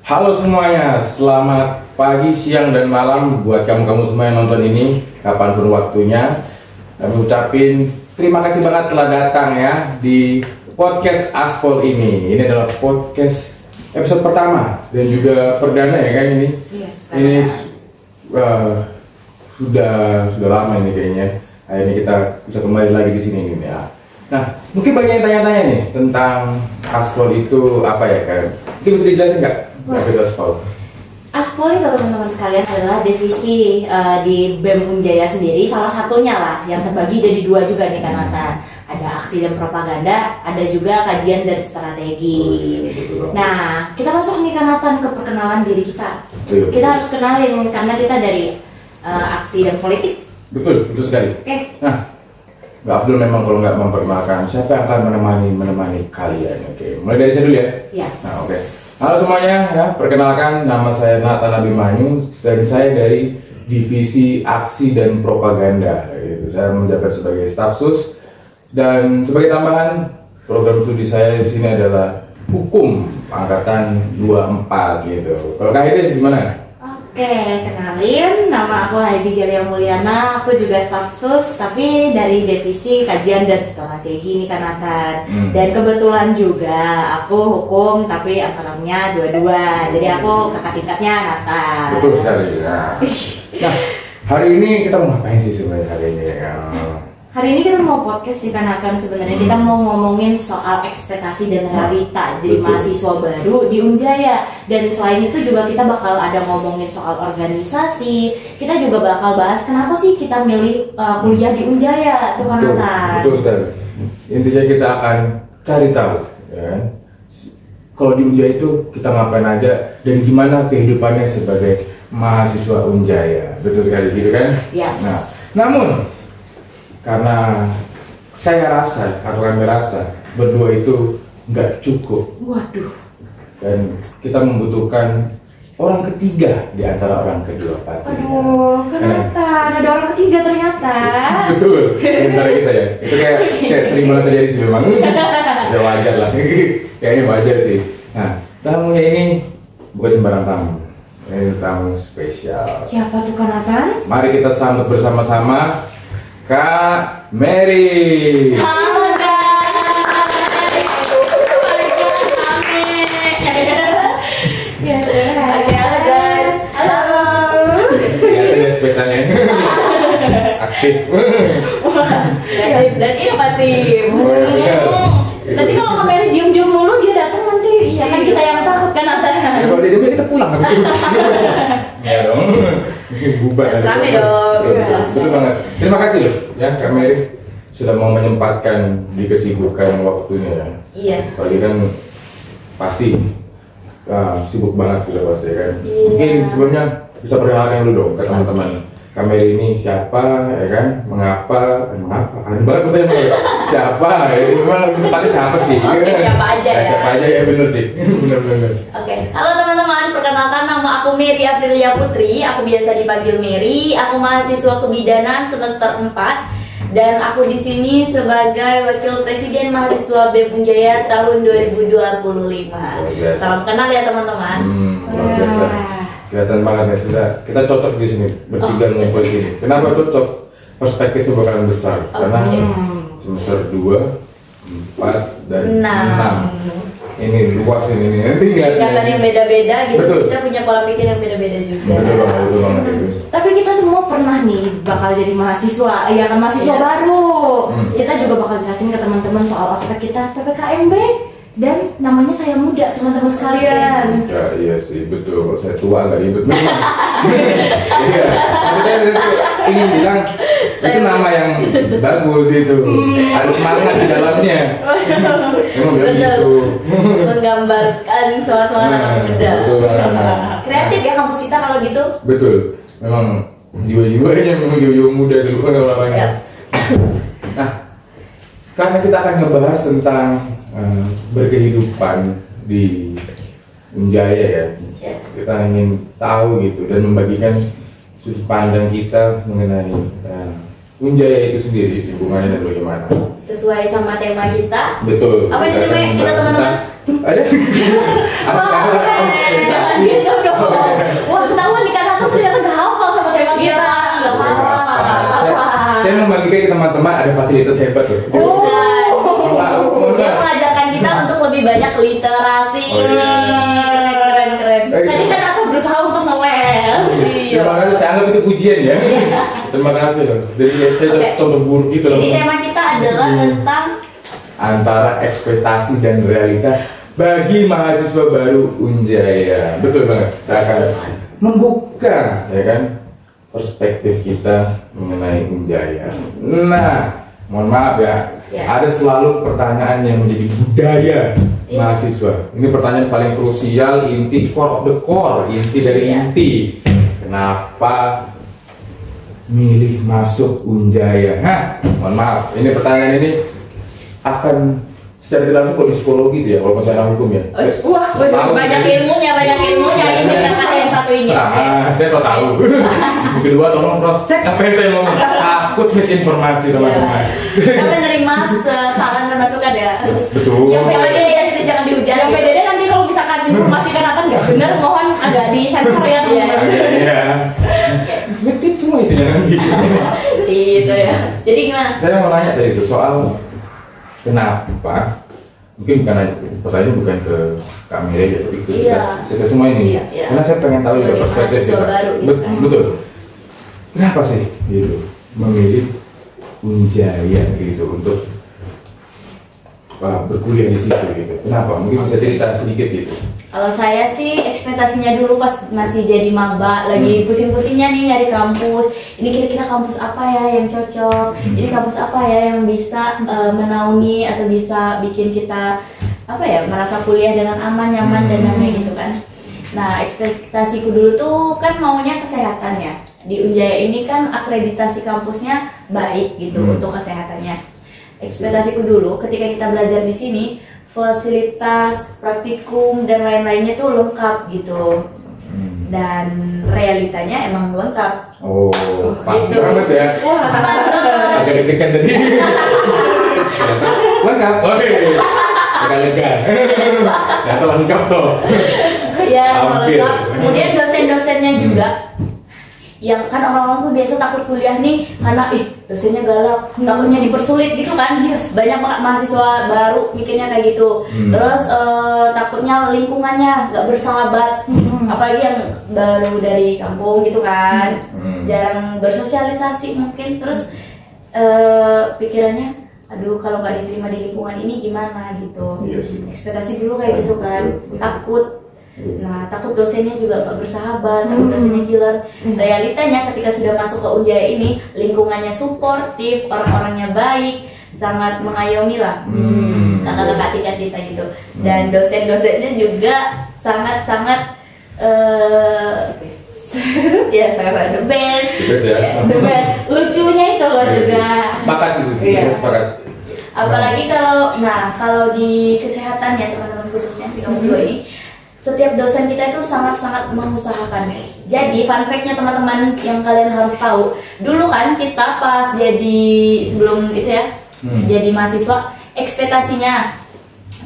Halo semuanya, selamat pagi, siang, dan malam buat kamu-kamu semua yang nonton ini kapanpun waktunya. Kami ucapin terima kasih banget telah datang ya di podcast Aspol ini. Ini adalah podcast episode pertama dan juga perdana ya kan ini. Yes, ini sudah lama ini kayaknya. Akhirnya kita bisa kembali lagi di sini nih ya. Nah, mungkin banyak yang tanya-tanya nih tentang Aspol itu apa ya kan? Mungkin bisa dijelasin nggak? Apa itu Aspol? Aspol itu teman-teman sekalian adalah divisi di BEM Unjaya sendiri, salah satunya lah yang terbagi jadi dua juga nih kan Nathan. Ada aksi dan propaganda, ada juga kajian dan strategi. Nah, kita masuk nih kan Nathan ke perkenalan diri kita. Kita harus kenalin karena kita dari aksi dan politik. Betul sekali. Oke. Nah, nggak afdol memang kalau nggak memperkenalkan siapa yang akan menemani kalian. Oke, mulai dari saya dulu ya. Yes. Nah, oke. Halo semuanya, ya, perkenalkan nama saya Nathan Abimanyu dan saya dari divisi aksi dan propaganda. Gitu. Saya menjabat sebagai staf sus dan sebagai tambahan program studi saya di sini adalah hukum angkatan 24 gitu. Kalau Kak Heidi gimana? Oke, kenalin, nama aku Heidi Gelia Mulyana, aku juga staf sus, tapi dari divisi kajian dan strategi nih kan Nathan. Dan kebetulan juga aku hukum, tapi akademnya dua-dua, jadi aku kakak tingkatnya Nathan. Betul sekali. Nah, hari ini kita mau ngapain sih sebenarnya hari ini ya? Hari ini kita mau podcast sih kan Nathan, sebenarnya kita mau ngomongin soal ekspektasi dan realita jadi mahasiswa baru di Unjaya. Dan selain itu juga kita bakal ada ngomongin soal organisasi. Kita juga bakal bahas kenapa sih kita milih kuliah di Unjaya tuh kan Nathan. Betul sekali. Intinya kita akan cari tahu ya kan? Kalau di Unjaya itu kita ngapain aja dan gimana kehidupannya sebagai mahasiswa Unjaya. Betul sekali gitu kan? Yes. Nah, namun karena saya rasa atau kami rasa berdua itu nggak cukup. Waduh. Dan kita membutuhkan orang ketiga di antara orang kedua pastinya. Aduh, kenapa? Ada orang ketiga ternyata. Betul, di antara kita ya. Itu kayak sering banget terjadi sih memang. Ya wajar lah. Kayaknya wajar sih. Nah, tamunya ini bukan sembarang tamu. Ini tamu spesial. Siapa tuh kan Nathan? Mari kita sambut bersama-sama Kak Mary. Halo guys. Oke, halo guys. Halo. Kelihatan ya spesialnya. Aktif. Aktif dan inovatif. Nanti kalau Kak Mary diem-diem mulu dia datang nanti ya kan kita yang takut kan Nathan. Ya, kalau dia diem kita pulang habis itu. Ya dong. Bubar. Rame dong. Betul banget. Terima kasih loh ya Kak Mary sudah mau menyempatkan di kesibukan waktunya ya. Iya. Apalagi kan pasti sibuk banget sudah pasti kan. Iya. Mungkin sebelumnya bisa perkenalkan dulu dong ke teman-teman. Kak Mary ini siapa ya kan? Mengapa? Aneh banget pertanyaan. Siapa? Ini memang lebih tepatnya siapa sih? Oke, siapa aja ya? Siapa aja ya bener sih. Bener. Oke, halo teman-teman, perkenalkan nama aku Mary Aprilia Putri, aku biasa dipanggil Mary, aku mahasiswa kebidanan semester 4 dan aku di sini sebagai Wakil Presiden Mahasiswa BEM Unjaya tahun 2025. Salam kenal ya teman-teman. Luar biasa. Kelihatan banget ya sudah. Kita cocok di sini bertiga ngumpul di sini. Kenapa cocok? Perspektifnya bakalan besar karena semester 2, 4 dan 6. Ini luas ini Tingkatan yang beda-beda gitu. Betul. Kita punya pola pikir yang beda-beda juga. Betul banget itu. Tapi kita semua pernah nih bakal jadi mahasiswa, ya kan mahasiswa baru. Kita juga bakal jelasin ke teman-teman soal ospek kita PPKMB dan namanya saya muda teman-teman sekalian. Ya, iya sih betul. Kalau saya tua nggak ribet. Iya. Maksudnya ingin bilang itu nama yang bagus itu. Ada semangat di dalamnya. Emang bilang gitu. Menggambarkan suara-suara anak muda. Betul. Kreatif ya kampus kita kalau gitu. Betul. Memang jiwa-jiwanya memang jiwa muda dulu kan orangnya. Nah, karena kita akan ngebahas tentang berkehidupan di Unjaya ya. Kita ingin tahu gitu dan membagikan sudut pandang kita mengenai Unjaya itu sendiri, hubungannya dan bagaimana. Sesuai sama tema kita. Betul. Apa itu tema kita teman-teman? Ada. teman-teman ada fasilitas hebat tuh. Dia mengajarkan kita untuk lebih banyak literasi. Keren. Tadi kan aku berusaha untuk ngeles. Terima kasih, saya anggap itu pujian ya. Terima kasih loh. Jadi saya contoh buruk gitu loh. Jadi tema kita adalah tentang antara ekspektasi dan realita bagi mahasiswa baru Unjaya. Betul banget. Kita akan membuka, ya kan, perspektif kita mengenai Unjaya. Nah, mohon maaf ya, ada selalu pertanyaan yang menjadi budaya mahasiswa. Ini pertanyaan paling krusial, inti, core of the core, inti dari inti. Kenapa milih masuk Unjaya? Mohon maaf, ini pertanyaan ini akan secara tidak langsung kalau psikologi itu ya, kalau masalah hukum ya. Wah, banyak ilmunya ini kakak yang satu ini. Saya so tahu. Yang kedua, tolong cross check apa yang saya ngomong. Takut misinformasi teman-teman. Kita menerima saran dan masukan ya. Betul. Yang PD ya, jangan dihujat. Yang PD nanti kalau misalkan informasikan akan nggak benar, mohon agak disensor ya. Iya. Medit semua isinya nanti. Itu ya. Jadi gimana? Saya mau nanya tadi itu soal kenapa, mungkin bukan pertanyaan bukan ke Kak Mire ya, tapi ke kita semua ini. Karena saya pengen tahu juga perspektif kita. Betul. Kenapa sih gitu memilih Unjaya gitu untuk berkuliah di situ gitu? Kenapa? Mungkin bisa cerita sedikit gitu. Kalau saya sih ekspektasinya dulu pas masih jadi maba, lagi pusing-pusingnya nih nyari kampus. Ini kira-kira kampus apa ya yang cocok? Ini kampus apa ya yang bisa menaungi atau bisa bikin kita apa ya merasa kuliah dengan aman, nyaman dan damai gitu kan? Nah, ekspektasiku dulu tuh kan maunya kesehatan ya. Di Unjaya ini kan akreditasi kampusnya baik gitu untuk kesehatannya. Ekspektasiku dulu ketika kita belajar di sini, fasilitas, praktikum dan lain-lainnya tuh lengkap gitu. Dan realitanya emang lengkap. Oh, pas gitu. banget ya. Wah, pas banget. Agak deg-degan tadi. Lengkap. Oke. Agak lega. Ternyata lengkap tuh. Ya, lengkap. Kemudian dosen-dosennya juga. Yang kan orang-orang tuh biasa takut kuliah nih karena dosennya galak, takutnya dipersulit gitu kan. Banyak banget mahasiswa baru mikirnya kayak gitu. Terus takutnya lingkungannya nggak bersahabat, apalagi yang baru dari kampung gitu kan, jarang bersosialisasi mungkin. Terus pikirannya, aduh kalau nggak diterima di lingkungan ini gimana gitu. Ekspektasi dulu kayak gitu kan, takut. Nah, takut dosennya juga nggak bersahabat, takut dosennya killer. Realitanya ketika sudah masuk ke Unjaya ini, lingkungannya suportif, orang-orangnya baik, sangat mengayomi lah, kakak-kakak tingkat kita gitu. Dan dosen-dosennya juga sangat-sangat ya sangat-sangat the best. The best. Lucunya itu loh juga. Sepakat gitu, sepakat. Apalagi kalau di kesehatan ya teman-teman, khususnya di kampus 2 ini, setiap dosen kita itu sangat-sangat mengusahakan. Jadi fun fact-nya teman-teman yang kalian harus tahu, dulu kan kita pas sebelum itu ya, jadi mahasiswa, ekspektasinya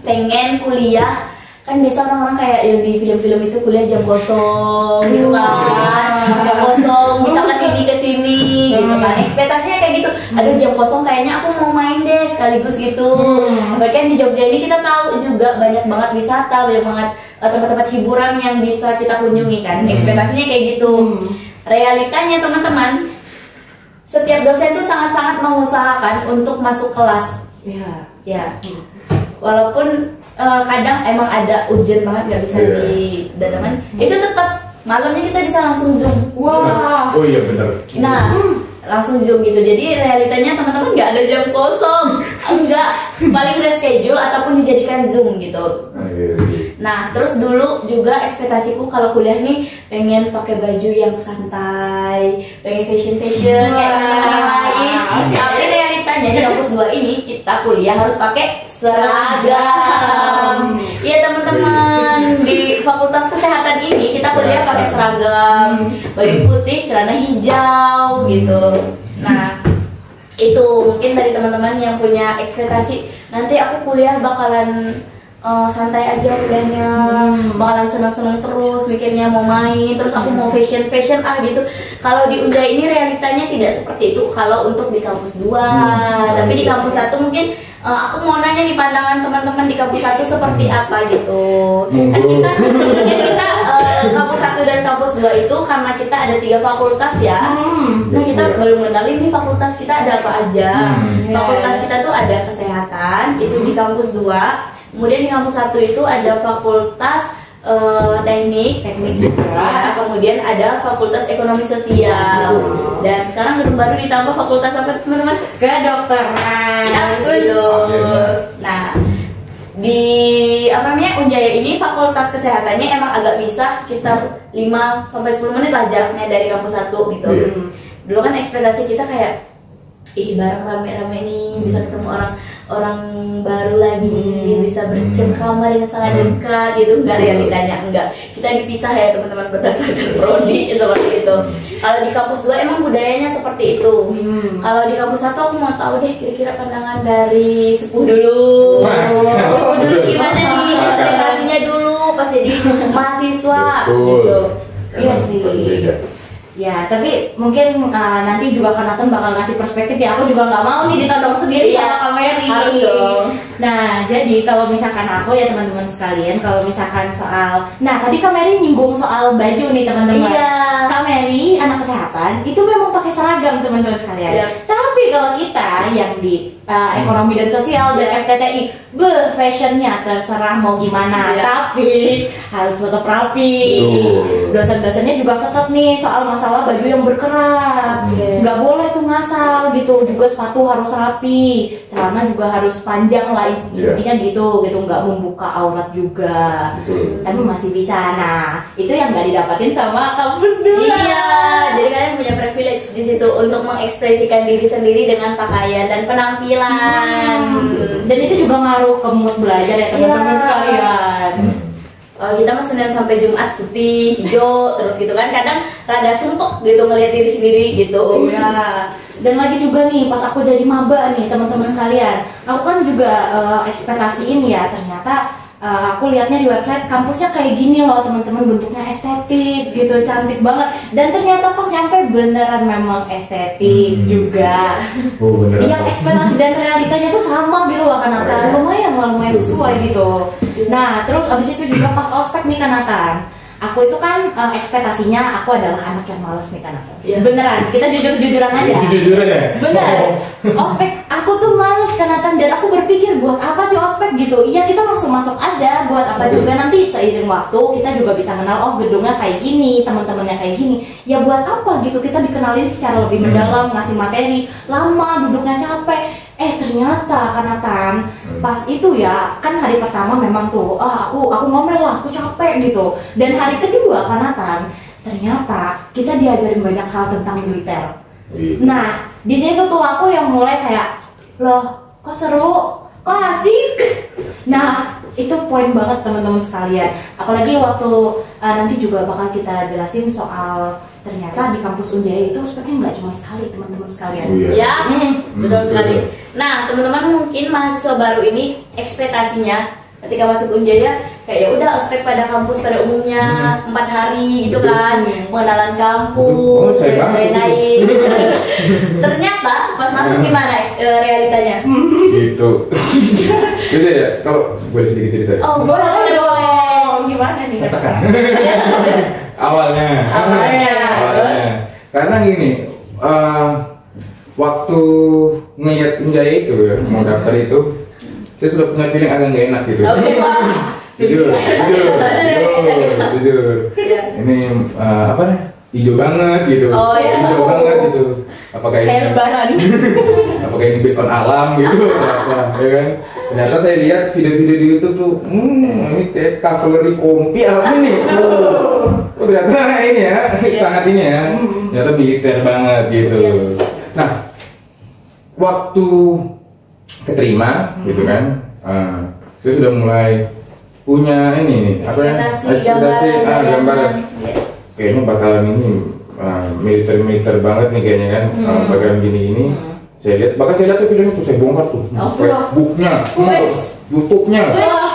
pengen kuliah. Kan biasa orang-orang kayak yang di film-film itu kuliah jam kosong gitu kan, jam kosong bisa kesini gitu kan, ekspektasinya kayak gitu. Aduh, jam kosong kayaknya aku mau main deh sekaligus gitu. Apalagi kan di Jogja ini kita tahu juga banyak banget wisata, banyak banget tempat-tempat hiburan yang bisa kita kunjungi kan. Ekspektasinya kayak gitu. Realitanya teman-teman, setiap dosen tuh sangat-sangat mengusahakan untuk masuk kelas. Ya. Walaupun kadang emang ada urgent banget nggak bisa didatangkan, itu tetap malamnya kita bisa langsung zoom. Wah. Oh iya benar. Nah, langsung zoom gitu. Jadi realitanya teman-teman nggak ada jam kosong, enggak, paling reschedule ataupun dijadikan zoom gitu. Nah, terus dulu juga ekspektasiku kalau kuliah nih pengen pakai baju yang santai, pengen fashion kayak yang lain. Tapi realitanya di kampus 2 ini kita kuliah harus pakai seragam. Iya teman-teman, di Fakultas Kesehatan ini kita kuliah pakai seragam, baju putih, celana hijau gitu. Nah, itu mungkin dari teman-teman yang punya ekspektasi nanti aku kuliah bakalan santai aja kuliahnya, bakalan senang-senang terus, mikirnya mau main, terus aku mau fashion gitu. Kalau di Unjaya ini realitanya tidak seperti itu kalau untuk di kampus 2. Tapi di kampus 1 mungkin aku mau nanya nih pandangan teman-teman di kampus 1 seperti apa gitu. Kan kita kampus 1 dan kampus 2 itu karena kita ada 3 fakultas ya. Nah, kita belum kenalin nih fakultas kita ada apa aja. Fakultas kita tuh ada kesehatan, itu di kampus 2. Kemudian di kampus 1 itu ada fakultas teknik juga, kemudian ada fakultas ekonomi sosial, dan sekarang gedung baru ditambah fakultas apa teman-teman? Kedokteran. Ya, betul. Nah, di Unjaya ini fakultas kesehatannya emang agak bisa sekitar 5-10 menit lah jaraknya dari kampus 1 gitu. Dulu kan ekspektasi kita kayak bareng rame-rame nih bisa ketemu orang baru lagi, bisa bercengkrama dengan sangat dekat gitu. Enggak, realitanya enggak, kita dipisah ya teman-teman berdasarkan prodi seperti itu. Kalau di kampus 2 emang budayanya seperti itu. Kalau di kampus 1 aku mau tahu deh kira-kira pandangan dari Sepuh dulu. Gimana nih ekspektasinya dulu pas jadi mahasiswa gitu. Iya sih. Ya, tapi mungkin nanti juga Kanatan bakal ngasih perspektif ya. Aku juga nggak mau nih ditodong sendiri sama Kak Mary. Harus dong. Nah, jadi kalau misalkan aku ya teman-teman sekalian, kalau misalkan soal, nah tadi Kak Mary nyinggung soal baju nih teman-teman. Iya. Kak Mary anak kesehatan itu memang pakai seragam teman-teman sekalian. Tapi kalau kita yang di ekonomi dan sosial dan FTTI, fashionnya terserah mau gimana, tapi harus tetap rapi. Dosen-dosennya juga ketat nih soal masalah baju yang berkerak, nggak boleh tuh ngasal gitu. Juga sepatu harus rapi, celana juga harus panjang lah, intinya gitu, nggak membuka aurat juga. Tapi masih bisa. Nah, itu yang nggak didapatin sama kampus 2. Iya, jadi kalian punya privilege di situ untuk mengekspresikan diri sendiri dengan pakaian dan penampilan. Dan itu juga ngaruh ke mood belajar ya teman-teman sekalian. Kita mah Senin sampai Jumat putih, hijau terus gitu kan, kadang rada sumpek gitu ngeliat diri sendiri gitu. Ya. Dan lagi juga nih pas aku jadi maba nih teman-teman sekalian, aku kan juga ekspektasiin ya, ternyata aku lihatnya di website kampusnya kayak gini loh teman-teman, bentuknya estetik gitu, cantik banget. Dan ternyata pas nyampe beneran memang estetik juga. Yang ekspektasi dan realitanya tuh sama gitu loh Kanatan, lumayan sesuai gitu. Nah terus abis itu juga pas ospek nih Kanatan, aku itu kan ekspektasinya aku adalah anak yang males nih Kanatan. Beneran, kita jujur-jujuran aja. Jujur-jujuran ya? Bener. Ospek aku tuh males Kanatan, dan aku berpikir buat apa sih ospek gitu. Iya, kita langsung masuk aja, buat apa juga, nanti seiring waktu kita juga bisa kenal, oh gedungnya kayak gini, teman-temannya kayak gini. Ya buat apa gitu, kita dikenalin secara lebih mendalam, ngasih materi, lama duduknya capek. Ternyata Kanatan pas itu ya kan hari pertama memang tuh aku ngomel lah, aku capek gitu. Dan hari kedua Kanatan ternyata kita diajarin banyak hal tentang militer. Nah di situ tuh aku yang mulai kayak, loh kok seru, kok asik. Nah itu poin banget teman-teman sekalian. Apalagi waktu nanti juga bakal kita jelasin soal ternyata di kampus Unjaya itu ospeknya nggak cuma sekali teman-teman sekalian. Betul sekali. Nah teman-teman mungkin mahasiswa baru ini ekspektasinya ketika masuk Unjaya kayak ya udah ospek pada kampus pada umumnya 4 hari gitu kan, pengenalan kampus dan lain-lain. Ternyata pas masuk gimana realitanya? Gitu. Gitu ya. Kalau boleh sedikit cerita. Boleh dong. Gimana nih? Katakan. Awalnya. Karena gini, waktu ngeliat Unjaya itu ya, mau daftar itu, saya sudah punya feeling agak nggak enak gitu. Jujur. Ini apa nih? Hijau banget gitu. Hijau banget gitu. Apakah ini lebaran? Apakah ini based on alam gitu? Apa, ya kan? Ternyata saya lihat video-video di YouTube tuh, ini kayak cavalry kompi apa ini? Oh ternyata ini ya, sangat ini ya. Ternyata militer banget gitu. Nah, waktu keterima gitu kan, saya sudah mulai punya ini nih, ekspektasi gambaran. Kayaknya bakalan ini militer banget nih kayaknya kan, bakalan gini-gini. Saya lihat, bahkan saya lihat tuh videonya tuh, saya bongkar tuh Facebooknya, YouTube-nya,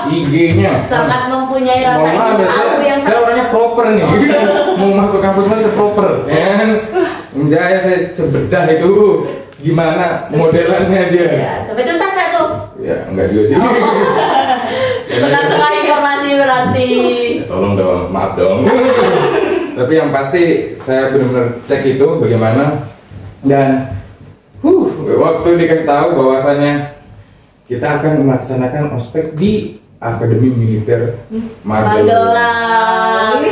IG-nya. Sangat mempunyai rasa Mohon maaf ingin ya, tahu yang saya orangnya proper nih. Mau masuk kampus mana saya proper. Ya kan? Menjaya saya bedah itu gimana modelannya dia. Ya, sampai tuntas nggak tuh? Ya enggak juga sih. Tengah-tengah informasi berarti. Tolong dong, maaf dong. Tapi yang pasti saya benar-benar cek itu bagaimana, dan waktu dikasih tahu bahwasannya kita akan melaksanakan ospek di Akademi Militer Magelang.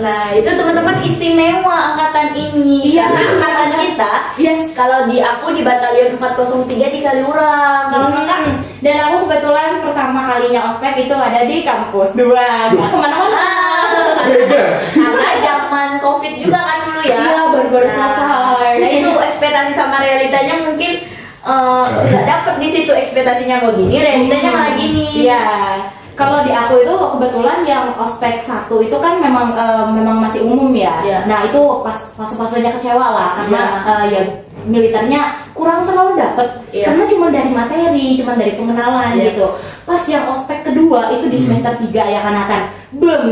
Nah, itu teman-teman istimewa angkatan ini. Iya, Karena angkatan kita, kalau di aku di Batalion 403 di Kaliurang. Kalau kakak, dan aku kebetulan pertama kalinya ospek itu ada di kampus 2, nggak kemana-mana. Karena zaman COVID juga kan dulu ya. Iya, baru-baru selesai. Nah, itu ekspektasi sama realitanya mungkin nggak dapet di situ, ekspektasinya mau gini, realitanya malah gini. Iya. Kalau di aku itu kebetulan yang ospek 1 itu kan memang masih umum ya. Iya. Nah, itu pas fase-fasenya kecewa lah karena ya militernya kurang terlalu dapet. Iya. Karena cuma dari materi, cuma dari pengenalan Iya. gitu. Pas yang ospek kedua itu di semester 3 ya kan akan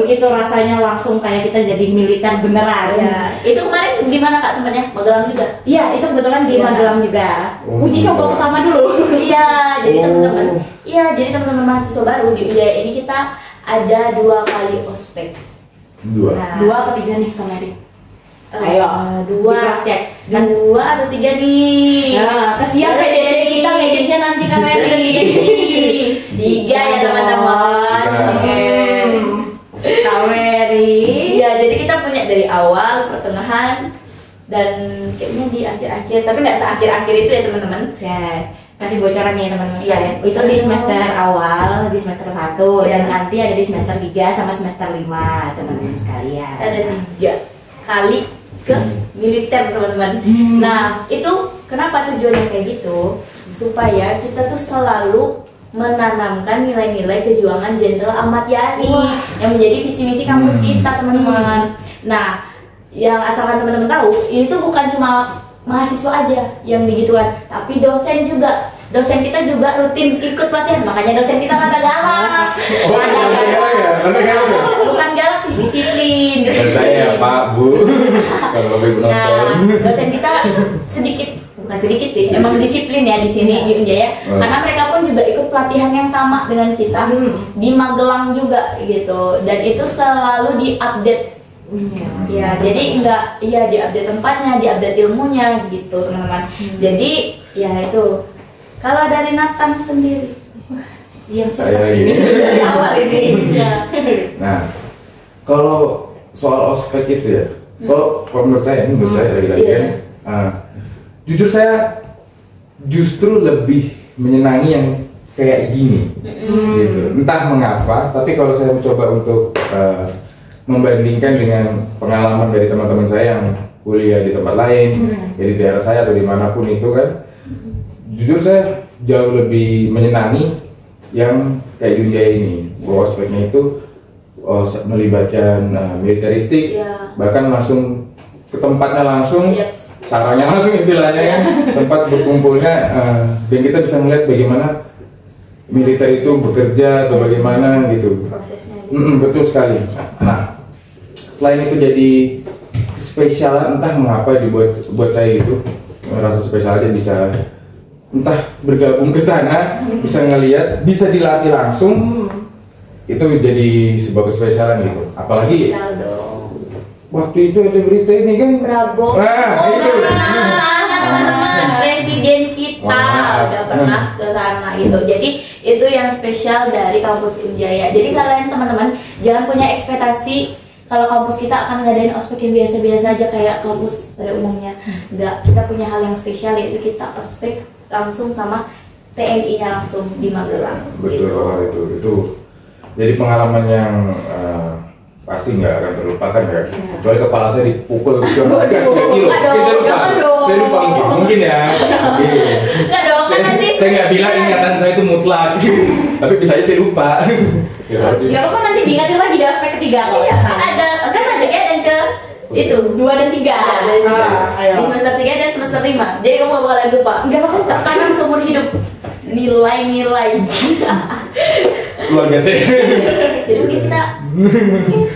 itu rasanya langsung kayak kita jadi militer beneran. Ya, itu kemarin gimana Kak tempatnya? Magelang juga? Iya, itu kebetulan di Iya. Magelang juga. Uji coba pertama dulu. Iya, jadi teman-teman, jadi teman-teman mahasiswa baru di UJaya ini kita ada 2 kali ospek. 2. Nah, 2 atau 3 nih kemarin? Ayo, 2 cek. 2 atau 3 nih. Nah, kesian PDD kita ngeditnya nanti Kak Mary. 3 ya teman-teman. Oke. Kak Mary. Iya, jadi kita punya dari awal, pertengahan, dan kayaknya di akhir-akhir. Tapi nggak seakhir-akhir itu ya teman-teman. Ya, kasih bocoran nih teman-teman Iya, sekalian. Itu di semester awal, di semester 1 dan nanti ada di semester 3 sama semester 5 teman-teman sekalian. Ada 3 kali ke militer teman-teman. Nah, itu kenapa tujuannya kayak gitu? Supaya kita tuh selalu menanamkan nilai-nilai kejuangan Jenderal Ahmad Yani yang menjadi visi misi kampus kita teman-teman. Nah, yang asalkan teman-teman tahu, ini tuh bukan cuma mahasiswa aja yang digituan, tapi dosen juga. Dosen kita juga rutin ikut pelatihan, makanya dosen kita kata galak. Bukan galak sih, disiplin. Saya Pak Bu. Kalau lebih Nah, penonton. dosen kita bukan sedikit sih, emang disiplin ya di sini di Unjaya. Karena mereka pun juga ikut pelatihan yang sama dengan kita di Magelang juga gitu. Dan itu selalu diupdate. Ya, jadi enggak diupdate tempatnya, diupdate ilmunya gitu, teman-teman. Jadi ya itu. Kalau dari Nathan sendiri Yang Saya susah ini. dari awal ini. ya. Nah, kalau soal ospek itu ya, kalau menurut saya, lagi-lagi Iya. kan, jujur saya justru lebih menyenangi yang kayak gini, gitu. Entah mengapa, tapi kalau saya mencoba untuk membandingkan dengan pengalaman dari teman-teman saya yang kuliah di tempat lain, ya di daerah saya atau dimanapun itu kan, jujur saya jauh lebih menyenangi yang kayak di Unjaya ini. Bahwa ospeknya itu melibatkan militeristik, bahkan langsung ke tempatnya langsung, sarangnya langsung istilahnya ya, tempat berkumpulnya, dan kita bisa melihat bagaimana militer itu bekerja atau bagaimana gitu. Prosesnya. Betul sekali. Nah, selain itu jadi spesial, entah mengapa buat saya gitu, rasa spesial aja bisa entah bergabung ke sana, bisa ngelihat, bisa dilatih langsung, itu jadi sebuah kespesialan gitu. Apalagi waktu itu ada berita ini kan, Prabowo, itu teman-teman, presiden kita udah pernah ke sana gitu. Jadi itu yang spesial dari kampus Unjaya. Jadi kalian teman-teman jangan punya ekspektasi kalau kampus kita akan ngadain ospek yang biasa-biasa aja kayak kampus pada umumnya. Enggak, kita punya hal yang spesial, yaitu kita ospek langsung sama TNI-nya langsung di Magelang. betul Gitu. itu jadi pengalaman yang pasti nggak akan terlupakan ya. Kecuali kepala saya dipukul cuma gas 3 kilo. Saya lupa mungkin ya. Enggak dong, kan nanti Saya nggak bilang ingatan saya itu mutlak, tapi bisa aja saya lupa. Ya apa nanti diingatin lagi di aspek ketiga kok. Iya, kan ada dan ke itu 2 dan 3. di semester 3 dan semester 5. Jadi kamu gak bakalan lupa. Nggak bakal lupa. Tertanam seumur hidup nilai-nilai Keluarga sih. Jadi mungkin kita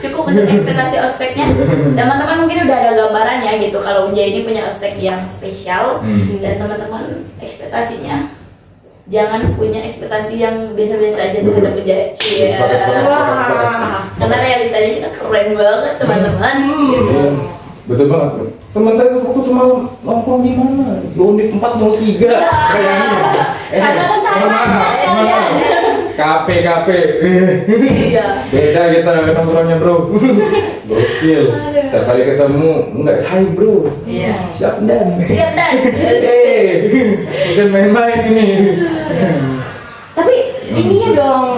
cukup untuk ekspektasi ospeknya. Teman-teman mungkin udah ada gambaran ya gitu kalau Unja ini punya ospek yang spesial. Dan teman-teman ekspektasinya jangan punya ekspektasi yang biasa-biasa aja terhadap Unja. Iya. Karena realitanya kita keren banget teman-teman. Gitu. Betul banget. Teman saya tuh waktu cuma nongkrong di mana? Di Unif 403 kayaknya. Karena kan KP. Iya. Beda kita nongkrongnya bro. Gokil. Setiap kali ketemu enggak hai bro. Iya. Siap dan. Bukan main-main ini. Tapi ininya dong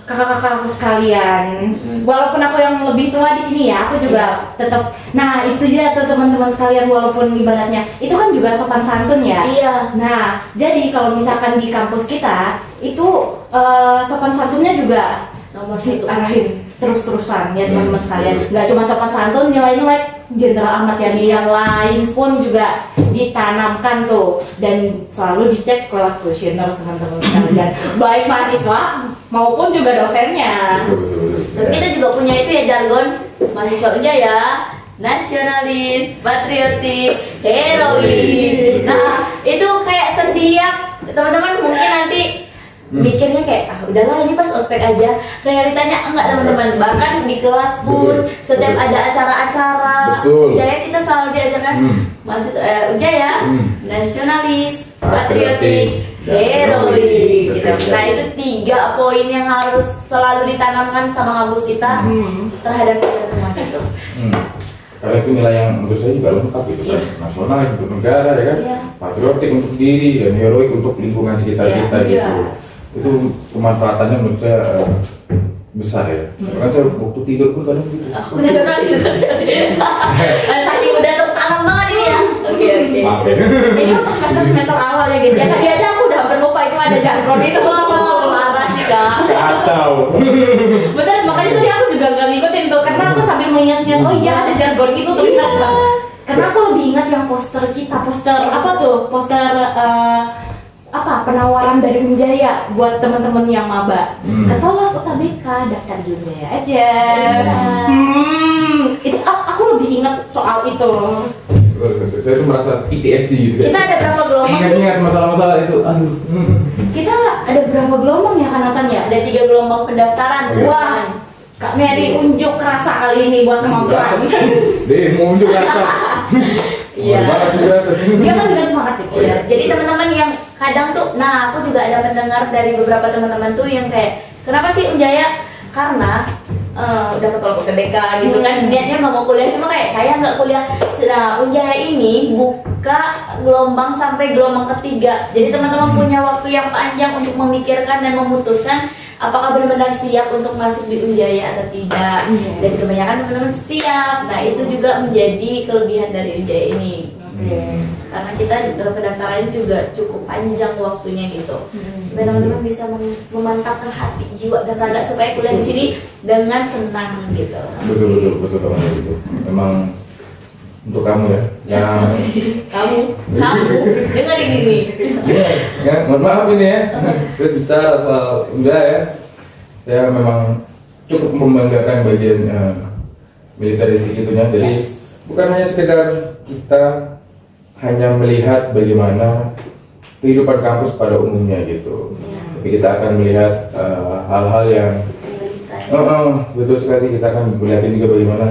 kakak-kakak aku sekalian, walaupun aku yang lebih tua di sini ya, aku juga tetap. Nah itu dia tuh teman-teman sekalian, walaupun ibaratnya itu kan juga sopan santun ya. Iya. Nah jadi kalau misalkan di kampus kita itu sopan santunnya juga Nomor satu. arahin terus-terusan ya teman-teman sekalian. Nggak cuma sopan santun, nilai-nilai general amat yang lain pun juga ditanamkan tuh, dan selalu dicek lewat kuesioner teman-teman sekalian, baik mahasiswa maupun juga dosennya. Tapi kita juga punya itu ya jargon mahasiswa Unja ya, nasionalis, patriotik, heroik. Nah itu kayak setiap teman-teman mungkin nanti mikirnya kayak udahlah ini pas ospek aja, realitanya enggak teman-teman. Bahkan di kelas pun setiap ada acara-acara Unjaya kita selalu diajarkan mahasiswa Unjaya nasionalis, patriotik, heroik gitu. Nah itu 3 poin yang harus selalu ditanamkan sama kampus kita terhadap kita semua gitu. Karena itu nilai yang menurut saya juga lengkap gitu kan, nasional untuk negara ya kan, patriotik untuk diri dan heroik untuk lingkungan sekitar kita gitu. Itu pemanfaatannya menurut saya besar ya. Bahkan saya waktu tidur pun kadang gitu. Aku nasionalis. Saking udah tertanam banget ini ya. Oke. Maaf ya. Ini untuk semester awal ya guys ya. Tadi aja aku udah hampir lupa itu ada jargon itu. Parah sih kak. Kacau. Bener, makanya tadi aku juga nggak ngikutin tuh, karena aku sambil mengingat-ingat, oh iya ada jargon gitu ternyata. Karena aku lebih ingat yang poster kita, poster apa tuh? Poster apa penawaran dari Unjaya buat teman-teman yang maba. Ketolak UTBK, daftar di Unjaya aja. Itu aku lebih ingat soal itu. Saya tuh merasa PTSD gitu kan. Kita ada berapa gelombang? Ingat masalah-masalah itu, aduh. Kita ada berapa gelombang ya Kanatan ya? Ada 3 gelombang pendaftaran. Wah, Kak Mary unjuk rasa kali ini buat teman-teman. Deh, mau unjuk rasa. Iya. Dia kan dengan semangat itu. Iya. Jadi teman-teman yang kadang tuh, nah aku juga ada mendengar dari beberapa teman-teman tuh yang kayak, kenapa sih Unjaya? Karena udah ketolak UTBK gitu kan, niatnya nggak mau kuliah, cuma kayak saya nggak kuliah. Nah Unjaya ini buka gelombang sampai gelombang ketiga, jadi teman-teman punya waktu yang panjang untuk memikirkan dan memutuskan apakah benar-benar siap untuk masuk di Unjaya atau tidak. Dan kebanyakan teman-teman siap. Nah itu juga menjadi kelebihan dari Unjaya ini. Karena kita pendaftarannya juga cukup panjang waktunya gitu, supaya teman-teman bisa memantapkan hati, jiwa dan raga supaya kuliah di sini dengan senang gitu. Betul banget itu. Memang untuk kamu ya. Kamu dengerin ini. Ya, mohon maaf ini ya. Saya bicara soal Unjaya ya. Saya memang cukup membanggakan bagian militeristik itunya. Jadi bukan hanya sekedar kita hanya melihat bagaimana kehidupan kampus pada umumnya gitu, tapi kita akan melihat hal-hal yang betul sekali. Kita akan melihat juga bagaimana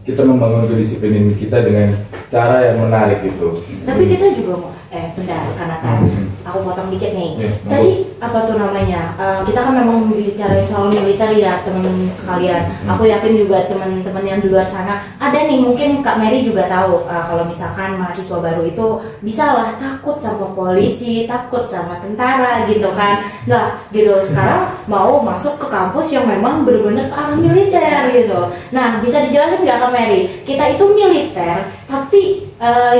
kita membangun kedisiplinan kita dengan cara yang menarik gitu. Tapi kita juga bentar, Kanatan, aku potong dikit nih. Tadi apa tuh namanya? Kita kan memang membicarain soal militer ya teman-teman sekalian. Aku yakin juga teman-teman yang di luar sana ada nih, mungkin Kak Mary juga tahu kalau misalkan mahasiswa baru itu bisa lah takut sama polisi, takut sama tentara gitu kan. Nah gitu, sekarang mau masuk ke kampus yang memang benar-benar ke arah militer gitu. Nah bisa dijelasin nggak Kak Mary? Kita itu militer, tapi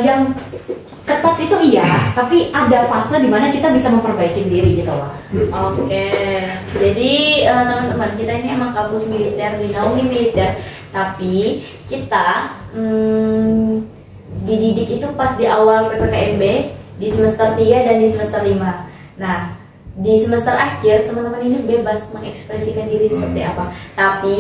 yang ketat itu iya, tapi ada fase dimana kita bisa memperbaiki diri gitu loh. Oke. Jadi teman-teman, kita ini emang kampus militer, dinaungi militer, tapi kita dididik itu pas di awal PPKMB di semester 3 dan di semester 5. Nah, di semester akhir teman-teman ini bebas mengekspresikan diri seperti apa. Tapi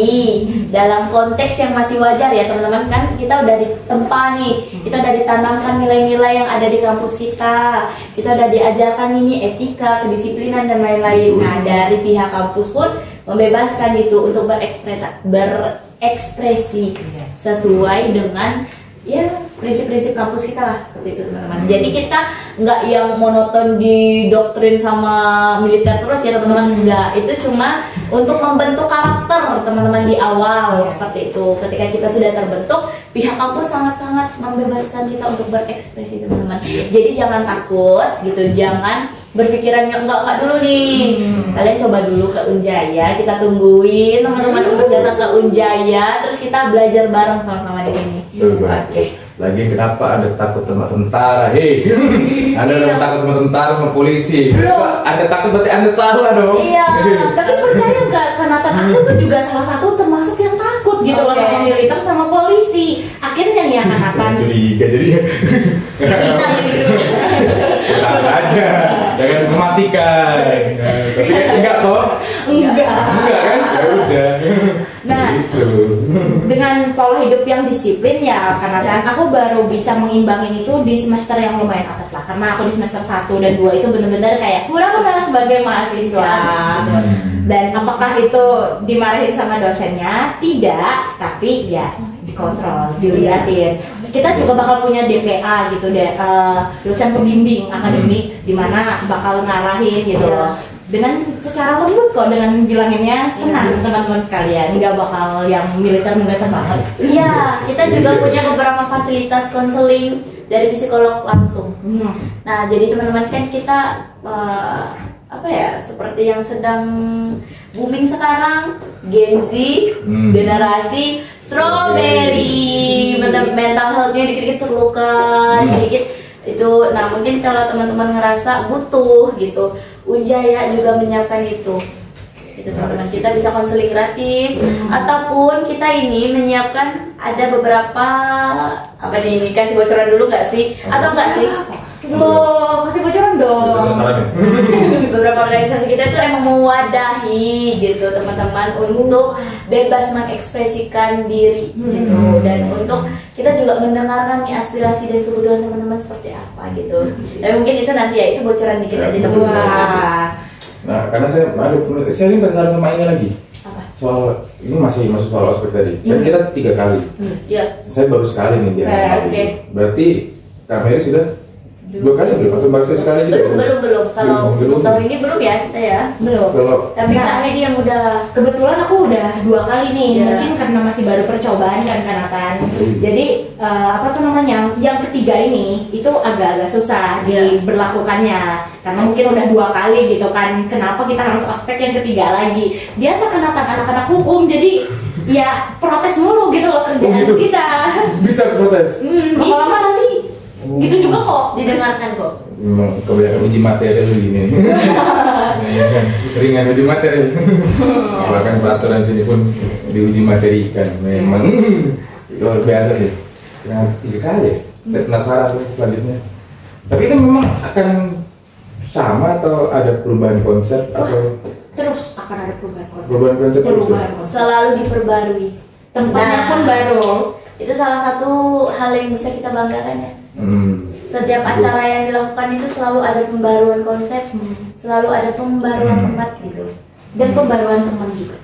dalam konteks yang masih wajar ya teman-teman, kan kita udah ditempa nih, kita udah ditanamkan nilai-nilai yang ada di kampus kita udah diajarkan ini etika, kedisiplinan dan lain-lain. Nah dari pihak kampus pun membebaskan gitu untuk berekspresi sesuai dengan ya prinsip-prinsip kampus kita lah, seperti itu teman-teman. Jadi kita nggak yang monoton didoktrin sama militer terus ya teman-teman, enggak. Itu cuma untuk membentuk karakter teman-teman di awal, seperti itu. Ketika kita sudah terbentuk, pihak kampus sangat-sangat membebaskan kita untuk berekspresi teman-teman. Jadi jangan takut gitu, jangan berpikiran yang enggak dulu nih. Kalian coba dulu ke Unjaya, kita tungguin teman-teman untuk datang ke Unjaya, terus kita belajar bareng sama-sama di sini. Oke. Lagi kenapa ada takut sama tentara? Hei, Anda ada takut sama tentara, sama polisi? Kenapa Anda takut, berarti Anda salah dong. Iya, tapi percaya nggak? Karena aku tuh juga salah satu termasuk yang takut gitu loh sama militer sama polisi. Akhirnya nih akan curiga jadi. kita gitu. Tenang aja, jangan memastikan. Tapi kan enggak kok. Enggak kan? Ya udah. Nah, gitu. Dengan pola hidup yang disiplin ya, karena kan aku baru bisa mengimbangin itu di semester yang lumayan atas lah. Karena aku di semester 1 dan 2 itu bener-bener kayak kurang-kurang sebagai mahasiswa. Dan apakah itu dimarahin sama dosennya? Tidak, tapi ya dikontrol, dilihatin. Kita juga bakal punya DPA gitu deh, dosen pembimbing akademik, di mana bakal ngarahin gitu. Dengan secara lembut kok, dengan bilanginnya tenang teman-teman sekalian, nggak bakal yang militer banget. Iya, kita juga punya beberapa fasilitas konseling dari psikolog langsung. Nah, jadi teman-teman kan kita apa ya, seperti yang sedang booming sekarang, Gen Z, generasi strawberry, mental health-nya dikit-dikit terluka, dikit itu. Nah mungkin kalau teman-teman ngerasa butuh gitu, Unjaya juga menyiapkan itu teman-teman. Kita bisa konseling gratis, ataupun kita ini menyiapkan ada beberapa apa nih, kasih bocoran dulu nggak sih, atau nggak sih? Loh, kasih bocoran dong. Beberapa organisasi kita itu emang mewadahi gitu teman-teman untuk bebas mengekspresikan diri gitu, dan untuk kita juga mendengarkan nih aspirasi dan kebutuhan teman-teman seperti apa gitu. Tapi mungkin itu nanti ya, itu bocoran dikit aja teman-teman. Nah, karena saya ini penasaran sama ini lagi. Apa? Soal ini masih soal ospek tadi. Kan kita 3 kali. Saya baru sekali nih dia. Berarti Kak Mary sudah 2 kali belum? Atau baru sekali juga? Belum. Kalau untuk tahun ini belum ya kita ya. Belum. Tapi Kak Heidi yang udah, kebetulan aku udah 2 kali nih. Mungkin karena masih baru percobaan kan. Jadi apa tuh namanya? Yang ketiga ini itu agak-agak susah diberlakukannya. Karena mungkin udah 2 kali gitu kan. Kenapa kita harus ospek yang ketiga lagi? Biasa kan anak-anak hukum, jadi ya protes mulu gitu loh kerjaan kita. Bisa protes? Lama-lama nanti gitu juga kok, didengarkan kok. Memang kebanyakan uji materi lu ini. Seringan uji materi. Bahkan peraturan sini pun diuji materikan. Memang luar biasa sih. Yang 3 kali ya. Saya penasaran selanjutnya. Tapi itu memang akan sama atau ada perubahan konsep atau terus akan ada perubahan konsep? Perubahan konsep terus. Selalu diperbarui. Tempatnya pun baru. Itu salah satu hal yang bisa kita banggakan ya. Setiap acara yang dilakukan itu selalu ada pembaruan konsep, selalu ada pembaruan tempat gitu, dan pembaruan teman juga.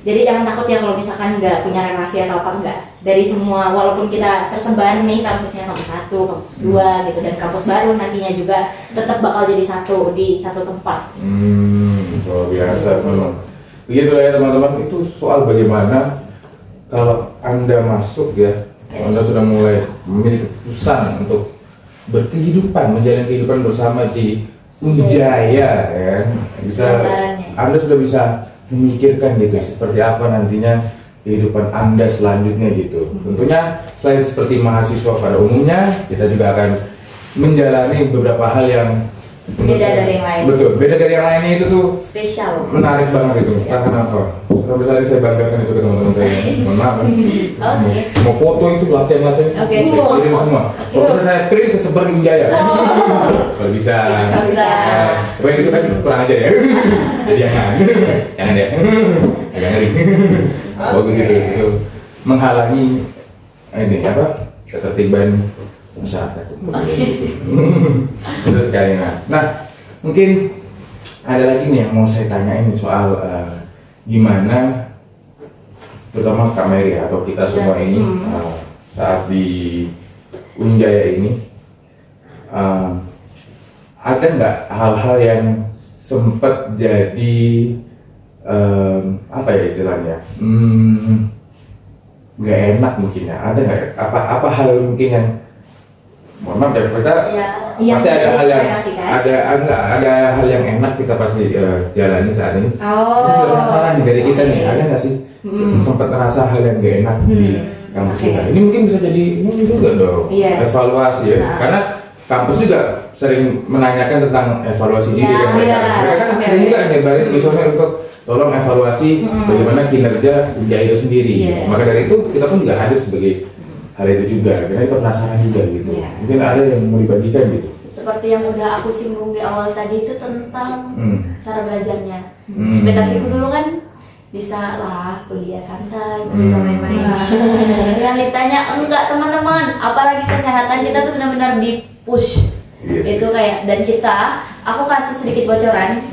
Jadi jangan takut ya kalau misalkan nggak punya relasi atau apa, enggak. Dari semua, walaupun kita tersebar nih kampusnya kampus 1, kampus 2 gitu, dan kampus baru nantinya juga tetap bakal jadi satu di satu tempat. Luar biasa memang. Begitu ya teman-teman. Itu soal bagaimana kalau Anda masuk ya, Anda sudah mulai memiliki keputusan untuk berkehidupan, menjalin kehidupan bersama di Unjaya, ya kan? Anda sudah bisa memikirkan gitu seperti apa nantinya kehidupan Anda selanjutnya gitu. Tentunya selain seperti mahasiswa pada umumnya, kita juga akan menjalani beberapa hal yang Beda dari yang lain. Betul, beda dari yang lainnya itu tuh Spesial. menarik banget itu. Entah kenapa. Sampai saat ini saya banggakan itu ke teman-teman saya. Mohon maaf. Oke. Mau foto itu latihan-latihan. Oke, Saya kirim post. semua. Kalau bisa saya print, saya sebar di Wijaya. Kalau bisa. Kalau bisa. Tapi itu kan kurang aja ya. Jadi jangan. Jangan ya. Agak ngeri. Bagus itu. Menghalangi ini apa? Ketertiban masyarakat. Betul sekali. Nah, mungkin ada lagi nih yang mau saya tanyain soal gimana, terutama Kak Mary atau kita semua ini saat di Unjaya ini, ada nggak hal-hal yang sempat jadi apa ya istilahnya, nggak enak mungkin ya? Ada nggak? Apa hal mungkin yang mohon maaf ya, kita pasti ada hal yang ada hal yang enak kita pasti jalani saat ini. Saya juga penasaran nih dari kita nih, ada nggak sih sempat ngerasa hal yang gak enak di kampus kita? Ini mungkin bisa jadi ini juga dong evaluasi ya, karena kampus juga sering menanyakan tentang evaluasi diri kan mereka kan sering juga nyebarin isunya untuk tolong evaluasi bagaimana kinerja Unjaya itu sendiri. Maka dari itu kita pun juga hadir sebagai hal itu juga, karena kita penasaran juga gitu. Mungkin ada yang mau dibagikan gitu. Seperti yang udah aku singgung di awal tadi itu tentang cara belajarnya. Ekspektasiku dulu kan bisa lah kuliah santai, bisa main-main. Realitanya enggak teman-teman, apalagi kesehatan kita tuh benar-benar di push. Itu kayak, dan aku kasih sedikit bocoran.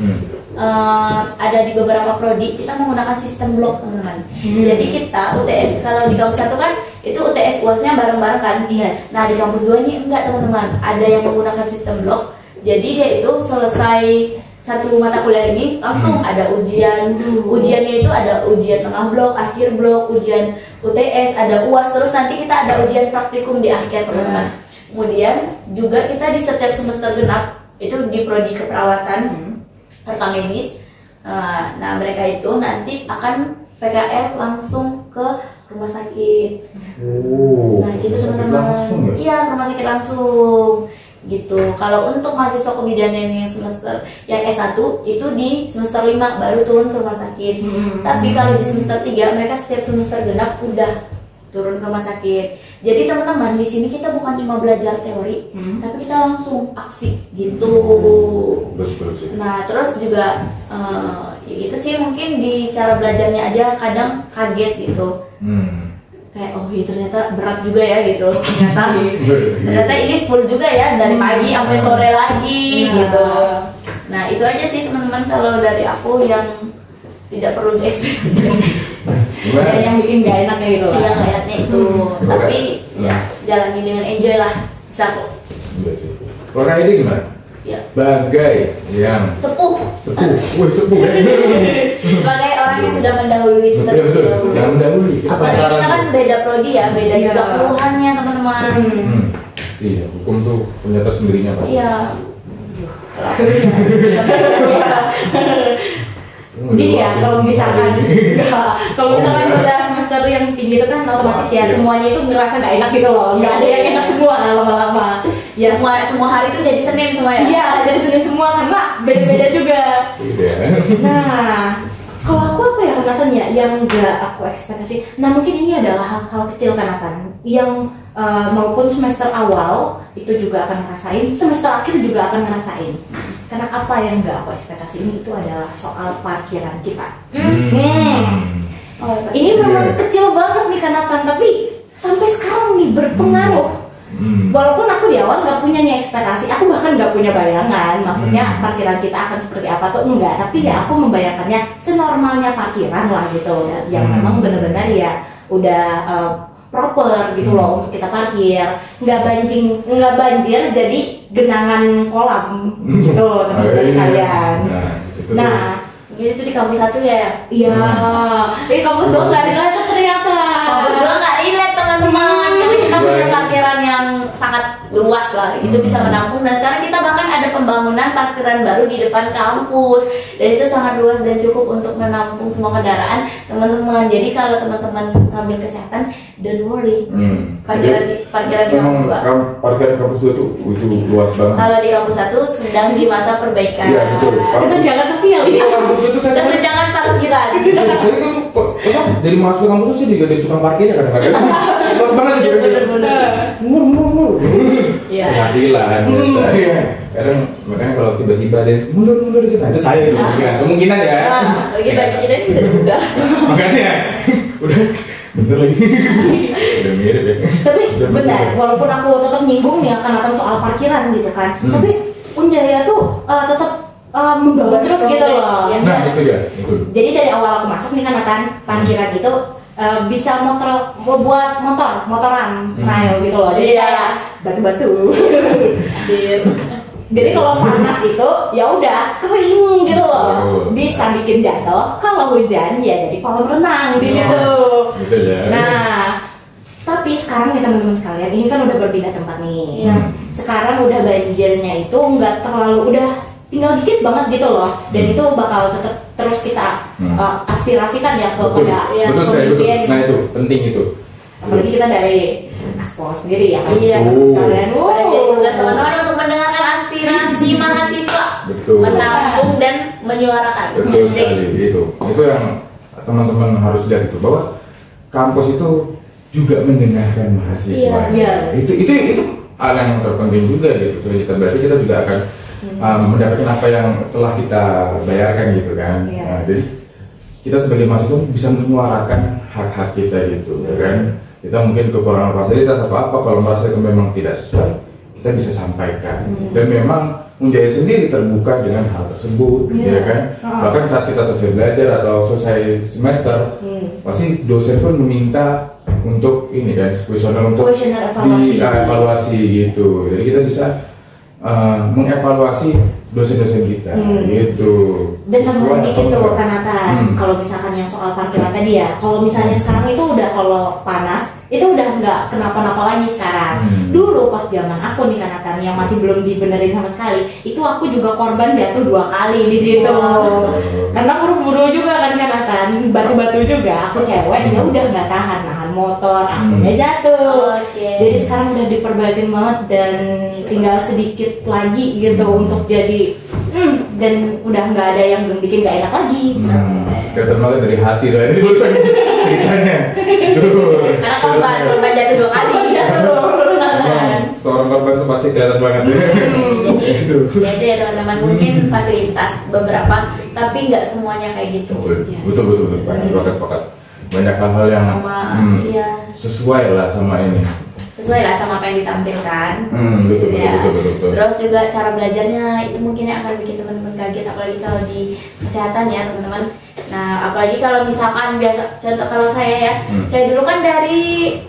Ada di beberapa prodi kita menggunakan sistem blok teman-teman. Jadi kita UTS kalau di kampus 1 kan itu UTS UASnya bareng-bareng kan. Nah di kampus 2 ini enggak teman-teman, ada yang menggunakan sistem blok. Jadi dia itu selesai satu mata kuliah ini langsung ada ujian. Ujiannya itu ada ujian tengah blok, akhir blok, ujian UTS, ada UAS, terus nanti kita ada ujian praktikum di akhir teman-teman. Kemudian juga kita di setiap semester genap itu di prodi keperawatan, rekam medis. Nah mereka itu nanti akan PKR langsung ke rumah sakit. Nah itu teman-teman. Iya, ke rumah sakit langsung gitu. Kalau untuk mahasiswa kebidanan yang semester yang S1 itu di semester 5 baru turun ke rumah sakit. Tapi kalau di semester 3 mereka setiap semester genap udah turun ke rumah sakit. Jadi teman-teman di sini kita bukan cuma belajar teori, tapi kita langsung aksi gitu. Nah terus juga ya gitu sih, mungkin di cara belajarnya aja kadang kaget gitu. Kayak oh iya ternyata berat juga ya gitu. Ternyata ini full juga ya dari pagi sampai sore lagi gitu. Nah itu aja sih teman-teman kalau dari aku yang tidak perlu diekspektasikan. Yang bikin gak enaknya gitu lah. Iya gak enaknya itu. Tapi ya jalani dengan enjoy lah. Bisa kok. Iya sih. Kalau Kak Edi gimana? Ya. Sebagai yang sepuh. Sepuh ya. Sebagai orang yang sudah mendahului kita. Betul, betul. Yang mendahului. Apalagi kita kan beda prodi ya, beda juga keluhannya teman-teman. Iya, hukum tuh punya tersendirinya Pak. Iya. Gini ya, kalau misalkan udah semester yang tinggi itu kan otomatis ya semuanya itu ngerasa gak enak gitu loh, nggak ada yang enak semua lama-lama. Ya semua hari itu jadi Senin semua ya. Iya, jadi Senin semua karena beda-beda juga. Nah, kalau aku apa ya katanya yang nggak aku ekspektasi. Nah mungkin ini adalah hal-hal kecil kan yang maupun semester awal itu juga akan ngerasain, semester akhir juga akan ngerasain. Karena apa yang nggak aku ekspektasi ini itu adalah soal parkiran kita. Ini memang kecil banget nih Kanatan, tapi sampai sekarang nih berpengaruh. Walaupun aku di awal nggak punya nih ekspektasi, aku bahkan nggak punya bayangan, maksudnya parkiran kita akan seperti apa tuh enggak, tapi ya aku membayangkannya senormalnya parkiran lah gitu, yang memang benar-benar ya udah proper gitu loh untuk kita parkir, nggak banjir jadi genangan kolam gitu teman-teman sekalian. Nah jadi itu di kampus 1 ya? Iya. Di kampus 2 nggak relate ternyata. Kampus 2 nggak relate teman-teman. Jadi kita punya parkiran yang sangat luas lah, itu bisa menampung. Dan sekarang kita bahkan ada pembangunan parkiran baru di depan kampus, dan itu sangat luas dan cukup untuk menampung semua kendaraan teman-teman. Jadi kalau teman-teman ngambil kesehatan, don't worry, parkiran di kampus 2. Parkiran kampus 2 itu luas banget. Kalau di kampus 1 sedang di masa perbaikan. Iya betul. Kesenjangan sosial ini. Kampus 2 itu saya Kesenjangan parkiran. saya kan dari masuk kampus sih juga dari tukang parkirnya kadang-kadang. Luas banget gitu. Bener-bener. Mur. Iya. Penghasilan biasa. Kadang makanya kalau tiba-tiba ada mundur di situ, itu saya itu kemungkinan ya. Lagi baju kita ini bisa dibuka. Makanya udah bener lagi. Udah mirip ya. Tapi Udah benar, bersih. walaupun aku tetap nyinggung nih akan soal parkiran gitu kan, tapi Unjaya tuh tetap membawa terus gitu loh. Ya. Nah itu ya, itu. Jadi dari awal aku masuk nih kan Nathan, parkiran itu bisa buat motoran trail gitu loh. Jadi Iya. kayak batu-batu. Anjir. Jadi kalau panas itu ya udah kering gitu loh. Betul. Bisa bikin jatuh. Kalau hujan ya jadi kolam renang di Iya. situ. Betul ya. Nah, tapi sekarang nih teman-teman sekalian, ini kan udah berpindah tempat nih. Iya. Sekarang udah banjirnya itu nggak terlalu, udah tinggal dikit banget gitu loh. Dan itu bakal tetap terus kita aspirasikan ya betul. kepada Iya, Betul sekali betul. pemimpin. Nah itu penting itu. Apalagi kita dari Aspol sendiri ya kan. Iya. Teman-teman sekalian. Pada jadi tugas teman-teman untuk mendengarkan aspirasi mahasiswa, Betul. menampung dan menyuarakan. Betul Asik. sekali itu yang teman-teman harus lihat itu, bahwa kampus itu juga mendengarkan mahasiswa. Iya, yes. Itu hal yang terpenting juga gitu. Selain kita berarti kita juga akan mendapatkan apa yang telah kita bayarkan gitu kan. Iya. Nah, jadi kita sebagai mahasiswa bisa menyuarakan hak-hak kita gitu, ya kan. Kita mungkin kekurangan fasilitas atau apa, kalau merasa itu memang tidak sesuai, kita bisa sampaikan. Dan memang Unjaya sendiri terbuka dengan hal tersebut, ya kan. Bahkan saat kita selesai belajar atau selesai semester, pasti dosen pun meminta untuk ini kan, kuesioner untuk Kuesioner evaluasi. dievaluasi gitu. Jadi kita bisa mengevaluasi dosen-dosen kita gitu. Dan tambahan dikit tuh enggak? kan Nathan, kalau misalkan yang soal parkiran tadi ya, kalau misalnya sekarang itu udah, kalau panas itu udah nggak kenapa-napa lagi sekarang. Dulu pas zaman aku nih kan Nathan, yang masih belum dibenerin sama sekali, itu aku juga korban jatuh 2 kali di situ. Karena buru-buru juga kan Nathan, batu-batu juga. Aku cewek ya udah nggak nahan motor, akunya jatuh. Oke. Jadi sekarang udah diperbaikin banget dan tinggal sedikit lagi gitu untuk jadi dan udah nggak ada yang bikin nggak enak lagi. Kelihatan banget dari hati loh ini barusan ceritanya. Karena korban jatuh 2 kali. Seorang korban tuh pasti kelihatan banget ya. Jadi Gitu. ya itu ya teman-teman, mungkin fasilitas beberapa, tapi nggak semuanya kayak gitu. Betul. Sepakat. Banyak hal-hal yang Sama, iya. sesuai lah sama ini. Sesuai lah sama apa yang ditampilkan. Betul. Ya. Betul. Terus juga cara belajarnya itu mungkin yang akan bikin teman-teman kaget, apalagi kalau di kesehatan ya teman-teman. Nah, apalagi kalau misalkan biasa, contoh kalau saya ya, saya dulu kan dari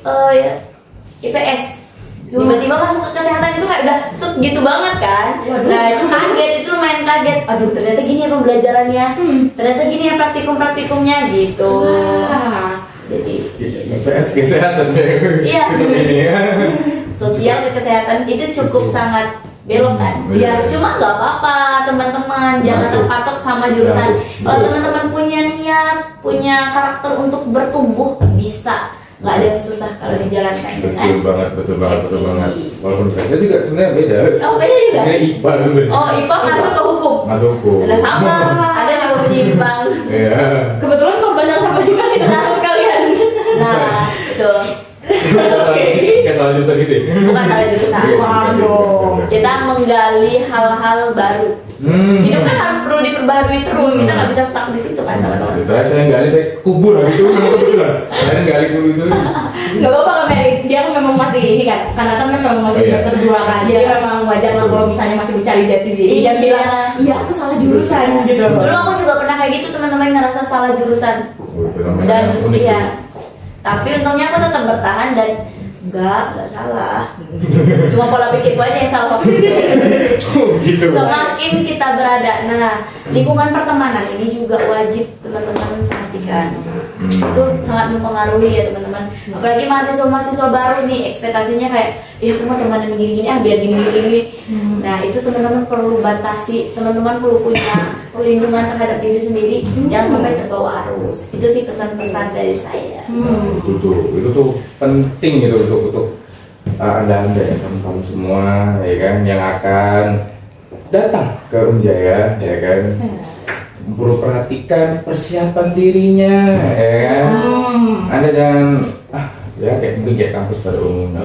IPS. Tiba-tiba masuk ke kesehatan itu kayak udah set gitu banget kan. Waduh. Nah itu kaget, itu lumayan kaget. Aduh ternyata gini ya pembelajarannya, ternyata gini ya praktikumnya gitu. Jadi IPS kesehatan ya. Iya. Cukup ini ya. Sosial ke kesehatan itu cukup sangat belok kan. Iya. Cuma nggak apa-apa teman-teman, jangan Betul. terpatok sama jurusan. Betul. Kalau teman-teman punya niat, punya karakter untuk bertumbuh, bisa. Nggak ada yang susah kalau dijalankan dengan Betul banget. Walaupun saya juga sebenarnya beda. Oh, beda juga? Saya IPA sebenarnya. Oh, IPA masuk ke hukum. Masuk hukum. Ada sama, ada juga penyimpang. Iya. Kebetulan korban yang sama juga kita tahu sekalian. Nah, itu Kayak salah jurusan gitu ya? bukan salah jurusan. Waduh. Kita menggali hal-hal baru. Hidup kan harus perlu diperbarui terus. Kita nggak bisa stuck di situ kan teman-teman. Terakhir saya gali, saya kubur habis itu. Saya gali dulu itu. Gak apa-apa Kak Mary, dia kan memang masih ini kan, karena kan memang masih Oh, iya. semester 2 kan, jadi memang wajar lah kalau misalnya masih mencari jati diri dan Iya. bilang, iya aku salah jurusan gitu. Dulu aku juga pernah kayak gitu, teman-teman ngerasa salah jurusan. Fenomena Dan yang unik. iya, tapi untungnya aku tetap bertahan dan enggak salah. Cuma pola pikirku aja yang salah waktu itu. Gitu. Semakin kita berada, nah lingkungan pertemanan ini juga wajib teman-teman perhatikan. Itu sangat mempengaruhi ya teman-teman. Apalagi mahasiswa-mahasiswa baru nih, ekspektasinya kayak, ya aku mau teman gini-gini biar gini-gini. Nah itu teman-teman perlu batasi, teman-teman perlu punya perlindungan terhadap diri sendiri, jangan sampai terbawa arus. Itu sih pesan-pesan dari saya. Itu tuh penting gitu untuk anda ya kamu semua ya kan yang akan datang ke Unjaya ya kan, perlu perhatikan persiapan dirinya ya kan. Anda jangan ya kayak mungkin kayak kampus pada umumnya.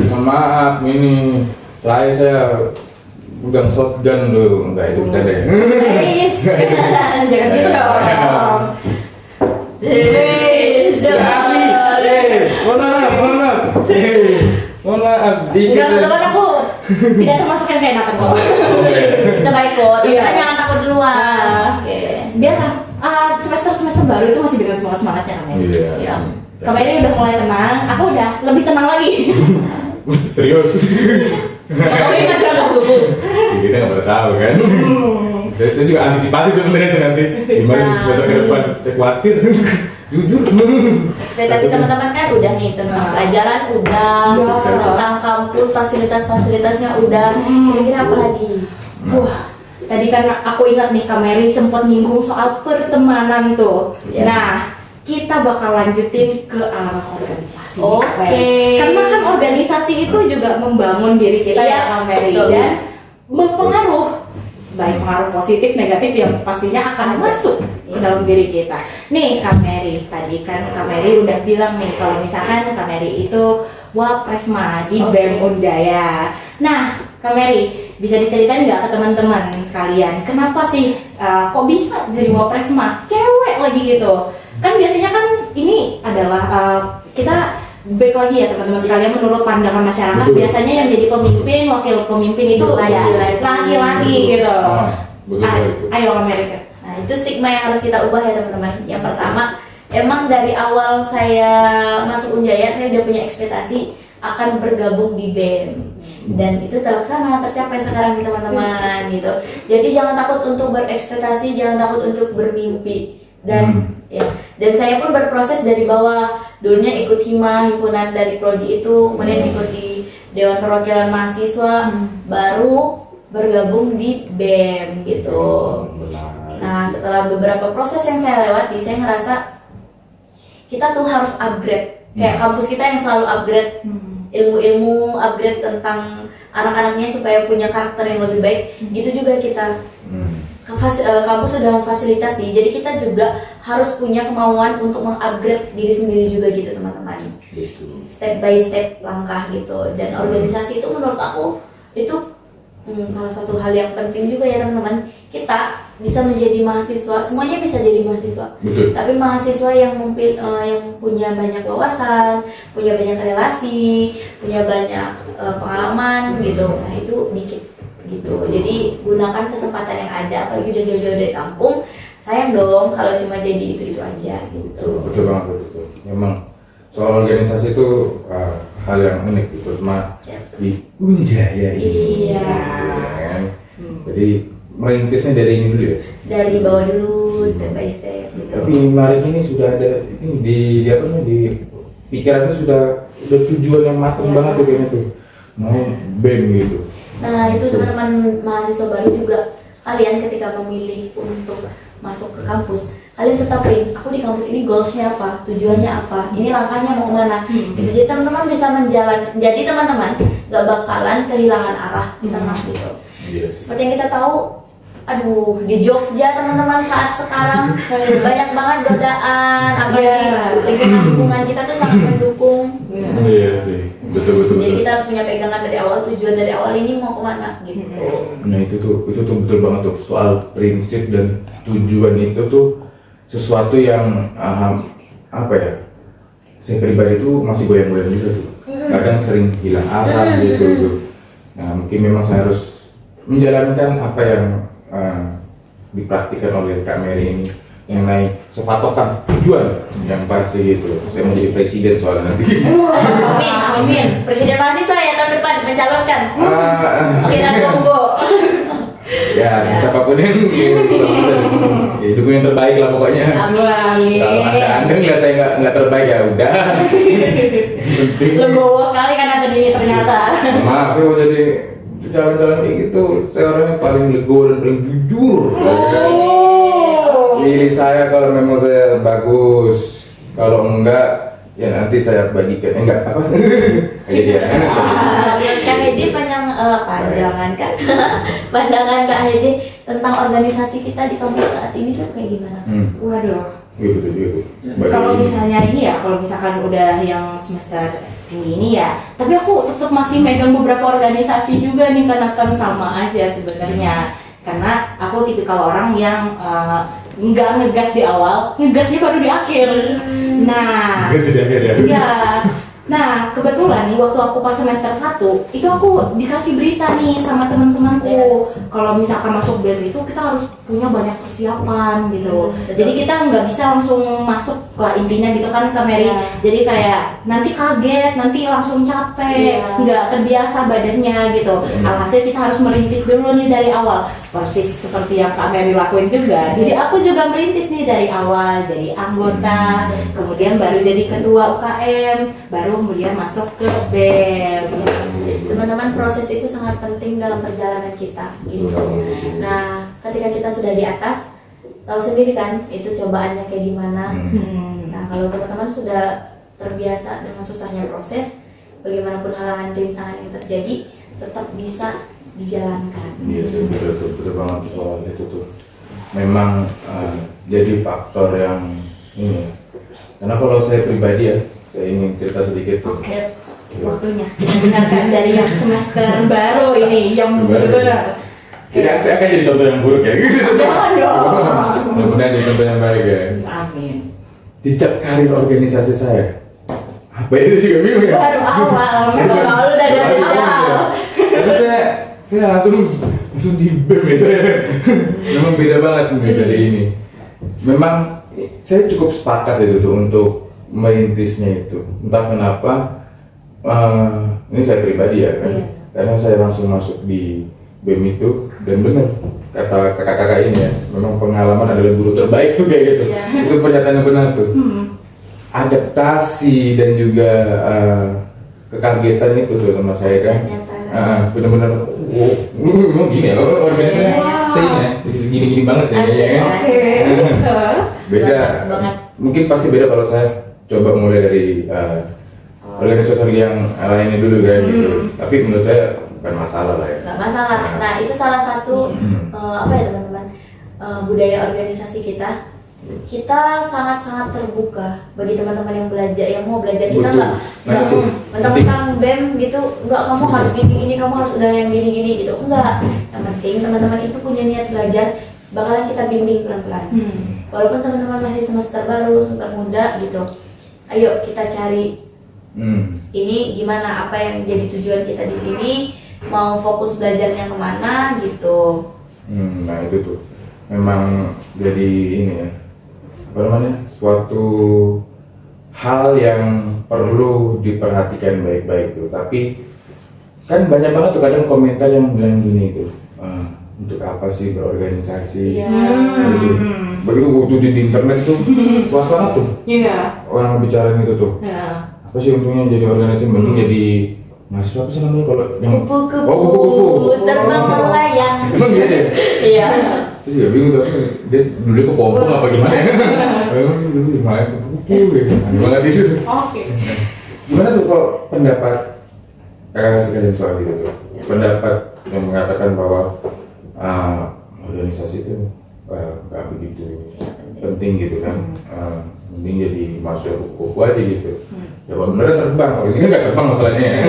Mohon maaf ini lahir saya pegang shotgun dulu, enggak itu bercanda ya. Jangan gitu dong. Mohon maaf, dikit. Teman-teman aku tidak termasuk yang kayak Nathan kok. Kita baik kok, tapi jangan takut duluan. Biar semester baru itu masih dengan semangatnya namanya. Iya. Kemarin udah mulai tenang, aku udah lebih tenang lagi. Serius? Tapi macam aku. Kita nggak pernah tahu kan. Saya juga antisipasi sebenarnya nanti gimana di semester ke depan. Saya khawatir. Jujur. Ekspektasi teman-teman kan udah nih tentang pelajaran udah, tentang kampus fasilitas-fasilitasnya udah. Kira-kira apa lagi? Wah, tadi kan aku ingat nih Kak Mary sempat nyinggung soal pertemanan tuh. Nah, kita bakal lanjutin ke arah organisasi. Karena kan organisasi itu juga membangun diri kita ya Kak Mary, dan berpengaruh, baik pengaruh positif negatif yang pastinya akan masuk ke dalam diri kita. Nih Kak Mary, tadi kan Kak Mary udah bilang nih kalau misalkan Kak Mary itu Wapresma di BEM Unjaya. Nah Kak Mary, bisa diceritain nggak ke teman-teman sekalian kenapa sih kok bisa jadi Wapresma cewek lagi gitu? Kan biasanya kan ini adalah kita baik lagi ya teman-teman sekalian, menurut pandangan masyarakat biasanya yang jadi pemimpin, wakil pemimpin itu laki-laki gitu. Ayo Amerika. Nah itu stigma yang harus kita ubah ya teman-teman. Yang pertama, emang dari awal saya masuk Unjaya saya udah punya ekspektasi akan bergabung di BEM, dan itu terlaksana, tercapai sekarang nih teman-teman gitu. Jadi jangan takut untuk berekspektasi, jangan takut untuk bermimpi. Dan saya pun berproses dari bawah. Dulunya ikut himpunan dari prodi itu, kemudian ikut di Dewan Perwakilan Mahasiswa, baru bergabung di BEM gitu. Nah setelah beberapa proses yang saya lewati, saya ngerasa kita tuh harus upgrade. Kayak kampus kita yang selalu upgrade ilmu-ilmu, upgrade tentang anak-anaknya supaya punya karakter yang lebih baik. Gitu juga kita. Kampus sudah memfasilitasi, jadi kita juga harus punya kemauan untuk mengupgrade diri sendiri juga gitu teman-teman. Step by step langkah gitu. Dan organisasi itu menurut aku itu salah satu hal yang penting juga ya teman-teman. Kita bisa menjadi mahasiswa, semuanya bisa jadi mahasiswa. Tapi mahasiswa yang punya banyak wawasan, punya banyak relasi, punya banyak pengalaman gitu. Nah itu dikit gitu. Jadi gunakan kesempatan yang ada, apalagi udah jauh-jauh dari kampung. Sayang dong kalau cuma jadi itu aja gitu. Betul banget, betul. Memang soal organisasi itu hal yang unik gitu, cuma di Unjaya ini. Iya. Kan? Jadi merintisnya dari ini dulu ya. Dari bawah dulu, step by step gitu. Tapi kemarin ini sudah ada ini di pikirannya sudah tujuan yang matang banget tuh kayaknya tuh, mau BEM gitu. Nah itu teman-teman mahasiswa baru juga, kalian ketika memilih untuk masuk ke kampus, kalian tetapin aku di kampus ini goalsnya apa, tujuannya apa, ini langkahnya mau kemana gitu. Jadi teman-teman bisa jadi teman-teman gak bakalan kehilangan arah di tengah gitu. Seperti yang kita tahu, aduh di Jogja teman-teman saat sekarang banyak banget godaan, apalagi lingkungan kita tuh sangat mendukung. Iya sih, betul. Jadi kita harus punya pegangan dari awal, tujuan dari awal ini mau kemana gitu. Nah itu tuh betul banget tuh, soal prinsip dan tujuan itu tuh sesuatu yang apa ya, saya pribadi tuh masih goyang-goyang juga tuh. Kadang sering hilang arah gitu. Nah mungkin memang saya harus menjalankan apa yang dipraktikkan oleh Kak Mary ini, yang naik sepatokan tujuan yang pasti gitu. Saya mau jadi presiden soalnya nanti. Amin. Presiden mahasiswa ya tahun depan mencalonkan. Kita tunggu. Ya, siapapun yang dukung yang terbaik lah pokoknya. Amin. Kalau anda ngeliat saya nggak terbaik ya udah. Penting. Legowo sekali kan ada ini ternyata. Maaf saya jadi jalan-jalan kayak gitu. Saya orangnya paling legowo dan paling jujur. Pilih saya kalau memang saya bagus. Kalau enggak ya nanti saya bagikan. Enggak apa? Kayak dia. Kak Hedi pandangan Kak Hedi tentang organisasi kita di kampus saat ini tuh kayak gimana? Waduh. Gitu. Kalau misalnya ini ya, kalau misalkan udah yang semester tinggi ini ya, tapi aku tetap masih megang beberapa organisasi juga nih karena kan sama aja sebenarnya. Karena aku tipikal orang yang nggak ngegas di awal, ngegasnya baru di akhir. Nah, Ngegas di akhir ya. iya. Nah, kebetulan nih waktu aku pas semester 1 itu aku dikasih berita nih sama teman-temanku. Kalau misalkan masuk BEM itu kita harus punya banyak persiapan gitu. Jadi kita nggak bisa langsung masuk lah intinya gitu kan Kak Mary. Jadi kayak nanti kaget, nanti langsung capek, nggak terbiasa badannya gitu. Alhasil kita harus merintis dulu nih dari awal. Persis seperti yang Kak Mary lakuin juga. Jadi aku juga merintis nih dari awal, jadi anggota, kemudian baru jadi ketua UKM, baru kemudian masuk ke BEM. Teman-teman, proses itu sangat penting dalam perjalanan kita gitu. Nah, ketika kita sudah di atas, tahu sendiri kan itu cobaannya kayak gimana. Nah, kalau teman-teman sudah terbiasa dengan susahnya proses, bagaimanapun halangan rintangan yang terjadi tetap bisa dijalankan. Iya sih, betul banget soal itu tuh. Memang jadi faktor yang ini ya. Karena kalau saya pribadi ya, saya ingin cerita sedikit tuh. Oke, waktunya kita dengarkan dari yang semester baru ini yang benar-benar. Tidak, saya akan jadi contoh yang buruk ya. Jangan dong. Mudah-mudahan jadi contoh yang baik ya. Amin. Jejak karir organisasi saya. Apa itu juga bingung ya? Baru awal, kalau udah dari awal. Karena saya langsung di BEM ya saya. Memang beda banget nih dari ini. Memang saya cukup sepakat itu tuh untuk merintisnya itu. Entah kenapa ini saya pribadi ya kan. Karena saya langsung masuk di BEM itu dan benar kata kakak-kakak ini ya, memang pengalaman adalah guru terbaik tuh kayak gitu. Itu pernyataan yang benar tuh. Adaptasi dan juga kekagetan itu tuh sama saya kan. Benar-benar memang gini ya organisasinya gini-gini banget ya. Beda banget. Mungkin pasti beda kalau saya coba mulai dari organisasi yang lainnya dulu kan gitu. Tapi menurut saya bukan masalah lah ya. Nggak masalah. Nah, itu salah satu apa ya teman-teman, budaya organisasi kita. Kita sangat-sangat terbuka bagi teman-teman yang belajar, yang mau belajar. Kita nggak mentang-mentang BEM gitu, nggak kamu harus gini-gini, kamu harus udah yang gini-gini gitu, enggak. Yang penting teman-teman itu punya niat belajar, bakalan kita bimbing pelan-pelan. Walaupun teman-teman masih semester baru, semester muda gitu, ayo kita cari ini gimana, apa yang jadi tujuan kita di sini, mau fokus belajarnya kemana gitu. Nah itu tuh memang jadi ini ya, apa namanya, suatu hal yang perlu diperhatikan baik-baik tuh. Tapi kan banyak banget tuh kadang komentar yang bilang gini tuh, untuk apa sih berorganisasi? Begitu waktu di internet tuh luas banget tuh. Orang bicara itu tuh. Apa sih untungnya jadi organisasi, mending jadi mahasiswa apa sih namanya kalau yang kupu-kupu terbang melayang. Emang gitu ya? Iya. Saya juga bingung tuh, dia dulu kepompong apa gimana ya? Emang dulu main kupu-kupu ya? Gimana gitu? Gimana tuh kok pendapat sekalian soal gitu tuh? Pendapat yang mengatakan bahwa organisasi itu nggak begitu penting gitu kan? Mending jadi mahasiswa kupu-kupu aja gitu. Ya kalau beneran terbang, kalau ini kan nggak terbang masalahnya ya.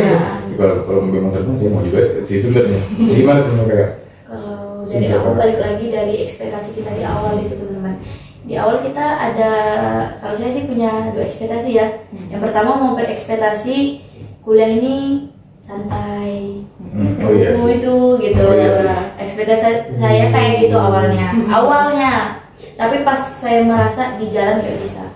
Kalau memang terbang saya mau juga sih sebenarnya. Gimana tuh kayak? Kalau dari aku balik lagi dari ekspektasi kita di awal itu teman-teman. Di awal kita ada, kalau saya sih punya 2 ekspektasi ya. Yang pertama mau berekspektasi kuliah ini santai, itu gitu. Ekspektasi saya kayak gitu awalnya. Tapi pas saya merasa di jalan nggak bisa.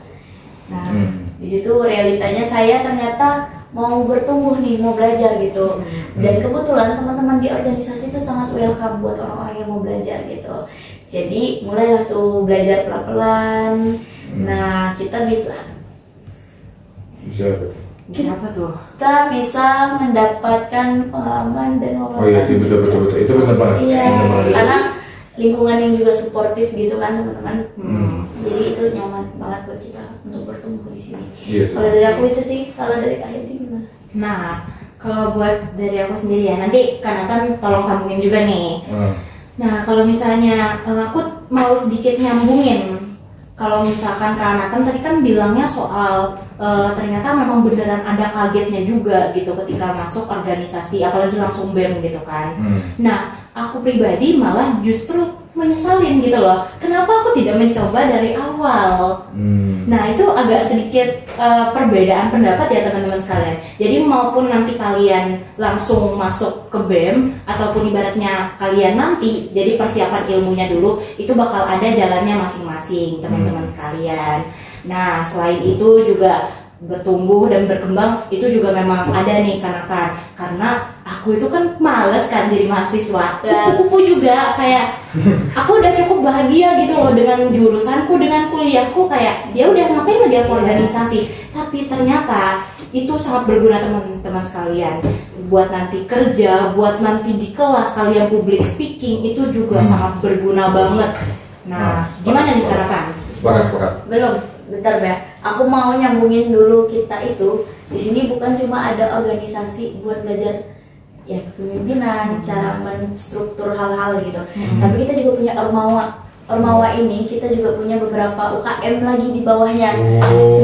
Nah, di situ realitanya saya ternyata mau bertumbuh nih, mau belajar gitu. Dan kebetulan teman-teman di organisasi itu sangat welcome buat orang-orang yang mau belajar gitu. Jadi mulailah tuh belajar pelan-pelan. Nah, kita bisa Apa tuh? kita bisa mendapatkan pengalaman dan wawasan. Oh iya sih, betul itu benar banget. Iya, Benar banget. karena lingkungan yang juga suportif gitu kan teman-teman. Jadi itu nyaman banget buat kita untuk bertumbuh di sini. Iya sih. Kalau dari aku itu sih, kalau dari Kak Hedi gimana? Nah, kalau buat dari aku sendiri ya, nanti Kak Nathan tolong sambungin juga nih. Nah, kalau misalnya aku mau sedikit nyambungin. Kalau misalkan Kak Nathan tadi kan bilangnya soal ternyata memang beneran ada kagetnya juga gitu ketika masuk organisasi, apalagi langsung BEM gitu kan. Nah, aku pribadi malah justru menyesalin gitu loh. Kenapa aku tidak mencoba dari awal? Nah, itu agak sedikit perbedaan pendapat ya teman-teman sekalian. Jadi maupun nanti kalian langsung masuk ke BEM ataupun ibaratnya kalian nanti jadi persiapan ilmunya dulu, itu bakal ada jalannya masing-masing teman-teman sekalian. Nah, selain itu juga bertumbuh dan berkembang itu juga memang ada nih Kak Nathan, karena aku itu kan males kan jadi mahasiswa, kupu-kupu juga kayak aku udah cukup bahagia gitu loh dengan jurusanku, dengan kuliahku, kayak ya udah ngapain lagi aku organisasi. Tapi ternyata itu sangat berguna teman-teman sekalian, buat nanti kerja, buat nanti di kelas kalian public speaking itu juga sangat berguna banget. Nah, gimana nih Kak Nathan? Sepakat. Belum, bentar ya. Aku mau nyambungin dulu, kita itu di sini bukan cuma ada organisasi buat belajar ya kepemimpinan, cara menstruktur hal-hal gitu. Tapi kita juga punya Ormawa. Ormawa ini kita juga punya beberapa UKM lagi di bawahnya.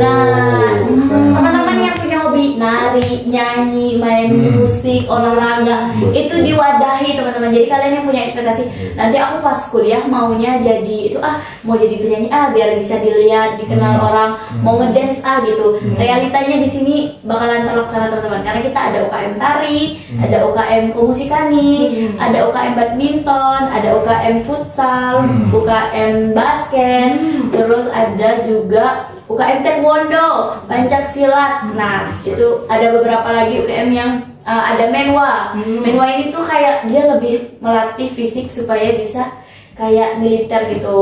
Nah, teman-teman yang punya hobi nari, nyanyi, main musik, olahraga itu diwadahi teman-teman. Jadi kalian yang punya ekspektasi nanti aku pas kuliah maunya jadi itu mau jadi penyanyi biar bisa dilihat, dikenal orang, mau ngedance gitu. Realitanya di sini bakalan terlaksana teman-teman, karena kita ada UKM tari, ada UKM pemusikani, ada UKM badminton, ada UKM futsal, UKM basket, terus ada juga UKM taekwondo, pencak silat. Nah, itu ada beberapa lagi UKM yang ada menwa. Menwa ini tuh kayak dia lebih melatih fisik supaya bisa kayak militer gitu.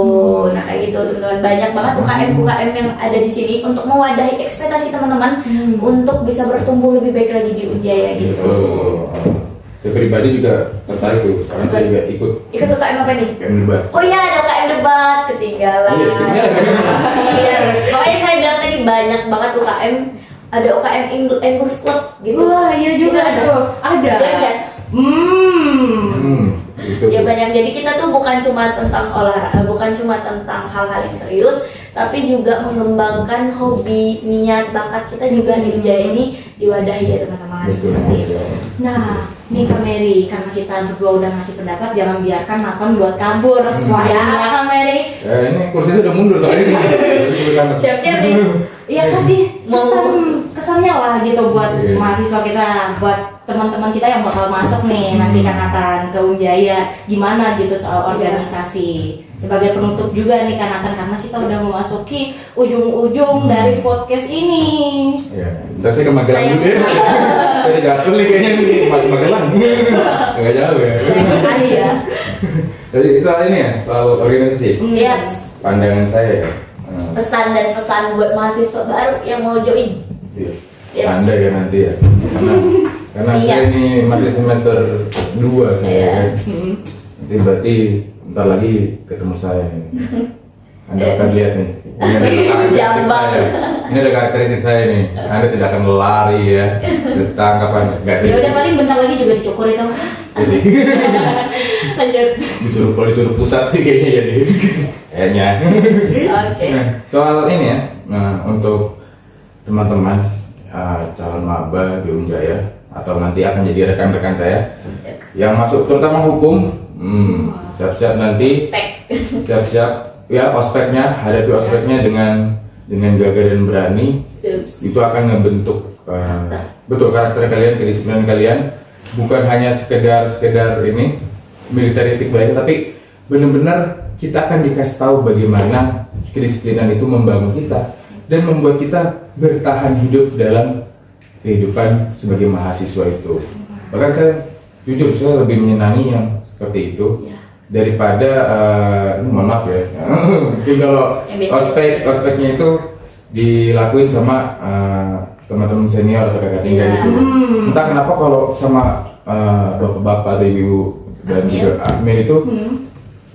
Nah, kayak gitu teman-teman. Banyak banget UKM yang ada di sini untuk mewadahi ekspektasi teman-teman untuk bisa bertumbuh lebih baik lagi di Unjaya gitu. Saya pribadi juga tertarik tuh, karena saya juga ikut UKM apa nih? UKM debat. Oh iya, ada UKM debat, ketinggalan. Iya, makanya saya bilang tadi banyak banget UKM. Ada UKM English Club gitu. Wah, iya juga tuh. Ada. Gitu. Ya banyak. Jadi kita tuh bukan cuma tentang olahraga, bukan cuma tentang hal-hal yang serius, tapi juga mengembangkan hobi, niat, bakat kita juga di Unjaya ini diwadahi ya teman-teman. Seperti itu. Nah, nih Kak Mary, karena kita berdua udah ngasih pendapat, jangan biarkan Nathan buat kabur setelah ini ya Kak Mary. Ini kursinya sudah mundur soalnya ini. Siap-siap nih. Iya, kasih kesannya lah gitu buat mahasiswa kita, buat teman-teman kita yang bakal masuk nih nanti Kak Nathan ke Unjaya, gimana gitu soal organisasi. Sebagai penutup juga nih Kak Nathan, karena kita udah memasuki ujung-ujung dari podcast ini. Ya, udah saya ke Magelang dulu ya. Saya jatuh nih kayaknya nih Magelang. Enggak jauh ya. Sekali ya. Jadi itu ini ya soal organisasi. Iya. Pandangan saya ya. Pesan dan pesan buat mahasiswa baru yang mau join. Iya. Anda ya nanti ya. Karena Iya. saya ini masih semester 2 saya. Iya. Nanti berarti bentar lagi ketemu saya. Anda akan lihat nih. Ini ada karakteristik Jambang. saya. Ini ada karakteristik saya nih. Anda tidak akan lari ya. Ditangkap enggak. Ya udah, paling bentar lagi juga dicukur itu. Jadi Lanjut. kalau disuruh pusat sih kayaknya jadi. Kayaknya. Oke. Nah, soal ini ya. Nah, untuk teman-teman calon maba di Unjaya atau nanti akan jadi rekan-rekan saya yang masuk terutama hukum, siap-siap nanti, siap-siap ya ospeknya, hadapi ospeknya dengan gagah dan berani. Itu akan ngebentuk betul karakter kalian, kedisiplinan kalian, bukan hanya sekedar ini militeristik baik, tapi benar-benar kita akan dikasih tahu bagaimana kedisiplinan itu membangun kita dan membuat kita bertahan hidup dalam kehidupan sebagai mahasiswa itu. Bahkan saya jujur saya lebih menyenangi yang seperti itu daripada mohon maaf ya mungkin kalau ospeknya itu dilakuin sama teman-teman senior atau kakak tinggal gitu. Entah kenapa kalau sama bapak-bapak atau ibu dan juga admin itu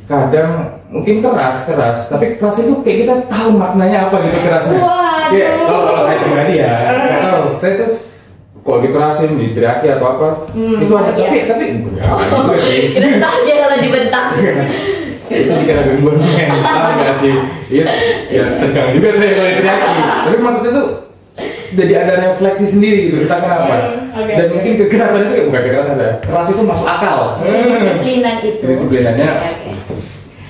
kadang mungkin keras, tapi keras itu kayak kita tahu maknanya apa gitu kerasnya. Kayak kalau saya pribadi ya, nggak tahu. Saya tuh kalau dikerasin, diteriaki atau apa, itu ada tapi enggak sih. Kita aja kalau dibentak. Itu dikira gangguan mental nggak sih? Ya tegang juga saya kalau diteriaki. Tapi maksudnya tuh jadi ada refleksi sendiri gitu, entah kenapa. Dan mungkin kekerasan itu bukan kekerasan ya, keras itu masuk akal. Disiplinan itu. Disiplinannya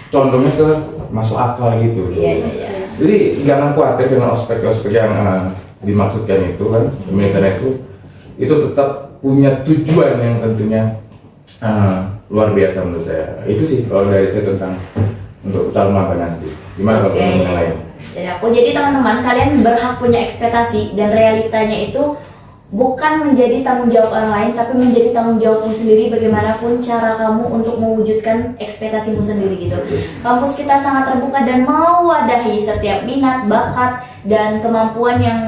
condongnya ke masuk akal gitu. Iya. Jadi jangan khawatir dengan ospek-ospek yang dimaksudkan itu kan, militer itu tetap punya tujuan yang tentunya luar biasa menurut saya. Itu sih kalau dari saya tentang untuk Talma nanti. Gimana kalau yang lain? Jadi teman-teman, kalian berhak punya ekspektasi dan realitanya itu bukan menjadi tanggung jawab orang lain, tapi menjadi tanggung jawabmu sendiri bagaimanapun cara kamu untuk mewujudkan ekspektasimu sendiri gitu. Kampus kita sangat terbuka dan mewadahi setiap minat, bakat, dan kemampuan yang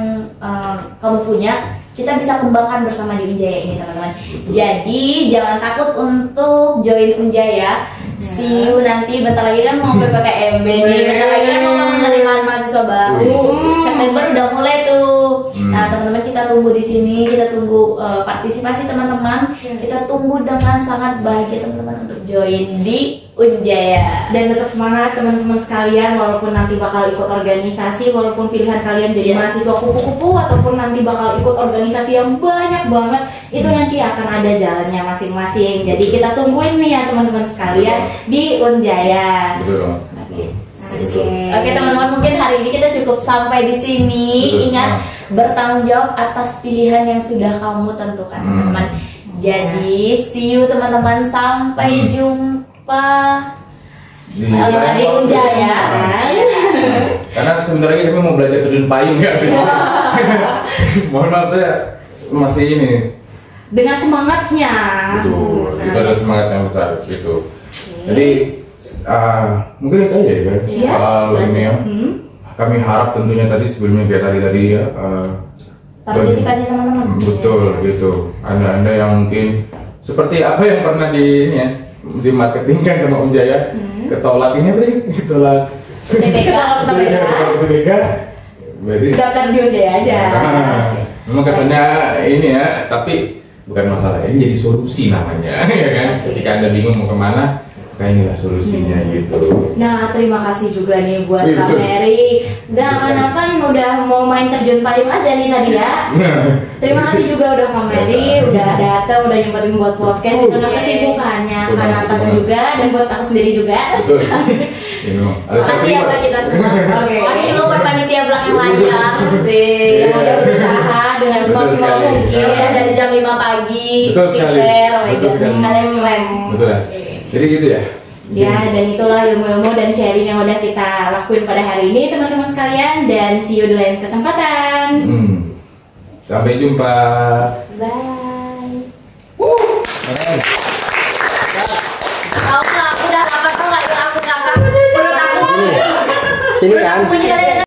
kamu punya. Kita bisa kembangkan bersama di Unjaya ini teman-teman. Jadi jangan takut untuk join Unjaya. See you nanti, bentar lagi kan mau PPKMB nih, bentar lagi kan mau penerimaan mahasiswa baru. September udah mulai tuh. Nah teman-teman, kita tunggu di sini, kita tunggu partisipasi teman-teman. Kita tunggu dengan sangat bahagia teman-teman untuk join di Unjaya. Dan tetap semangat teman-teman sekalian, walaupun nanti bakal ikut organisasi, walaupun pilihan kalian jadi mahasiswa kupu-kupu ataupun nanti bakal ikut organisasi yang banyak banget, itu nanti akan ada jalannya masing-masing. Jadi kita tungguin nih ya teman-teman sekalian di Unjaya. Betul. Oke teman-teman, mungkin hari ini kita cukup sampai di sini. Ingat, bertanggung jawab atas pilihan yang sudah kamu tentukan teman-teman. Jadi see you teman-teman, sampai jumpa di Unjaya. Karena sebentar lagi kami mau belajar terjun payung ya. Mohon maaf saya masih ini. Dengan semangatnya. Betul. Itu ada semangat yang besar gitu. Jadi mungkin itu aja ya kan. Soal ini ya. Kami harap tentunya tadi sebelumnya kayak tadi ya. Partisipasi teman-teman. Betul gitu. Anda yang mungkin seperti apa yang pernah di ini ya, di marketingkan sama Unjaya, ketolak ini apa sih? Ketolak UTBK. Berarti daftar di Unjaya aja. Memang kesannya ini ya, tapi bukan masalah, ini jadi solusi namanya ya kan. Ketika Anda bingung mau kemana, kayak inilah solusinya gitu. Nah, terima kasih juga nih buat Kak Mary. Udah mau main terjun payung aja nih tadi ya. Terima kasih juga udah Kak Mary, udah datang, udah nyempetin buat podcast dengan kesibukannya Kak Nathan juga, dan buat aku sendiri juga. Betul. Makasih ya buat kita semua. Makasih juga buat panitia belakang layar sih yang udah berusaha dengan semaksimal mungkin ya, dari jam 5 pagi. Betul sekali. Kalian keren. Betul ya. Jadi gitu ya. Ya, dan itulah ilmu-ilmu dan sharing yang udah kita lakuin pada hari ini teman-teman sekalian, dan see you di lain kesempatan. Sampai jumpa. Bye. Tahu nggak? Aku udah lapar, tuh nggak? Aku kakak. Perut aku. Sini kan. Punya kalian.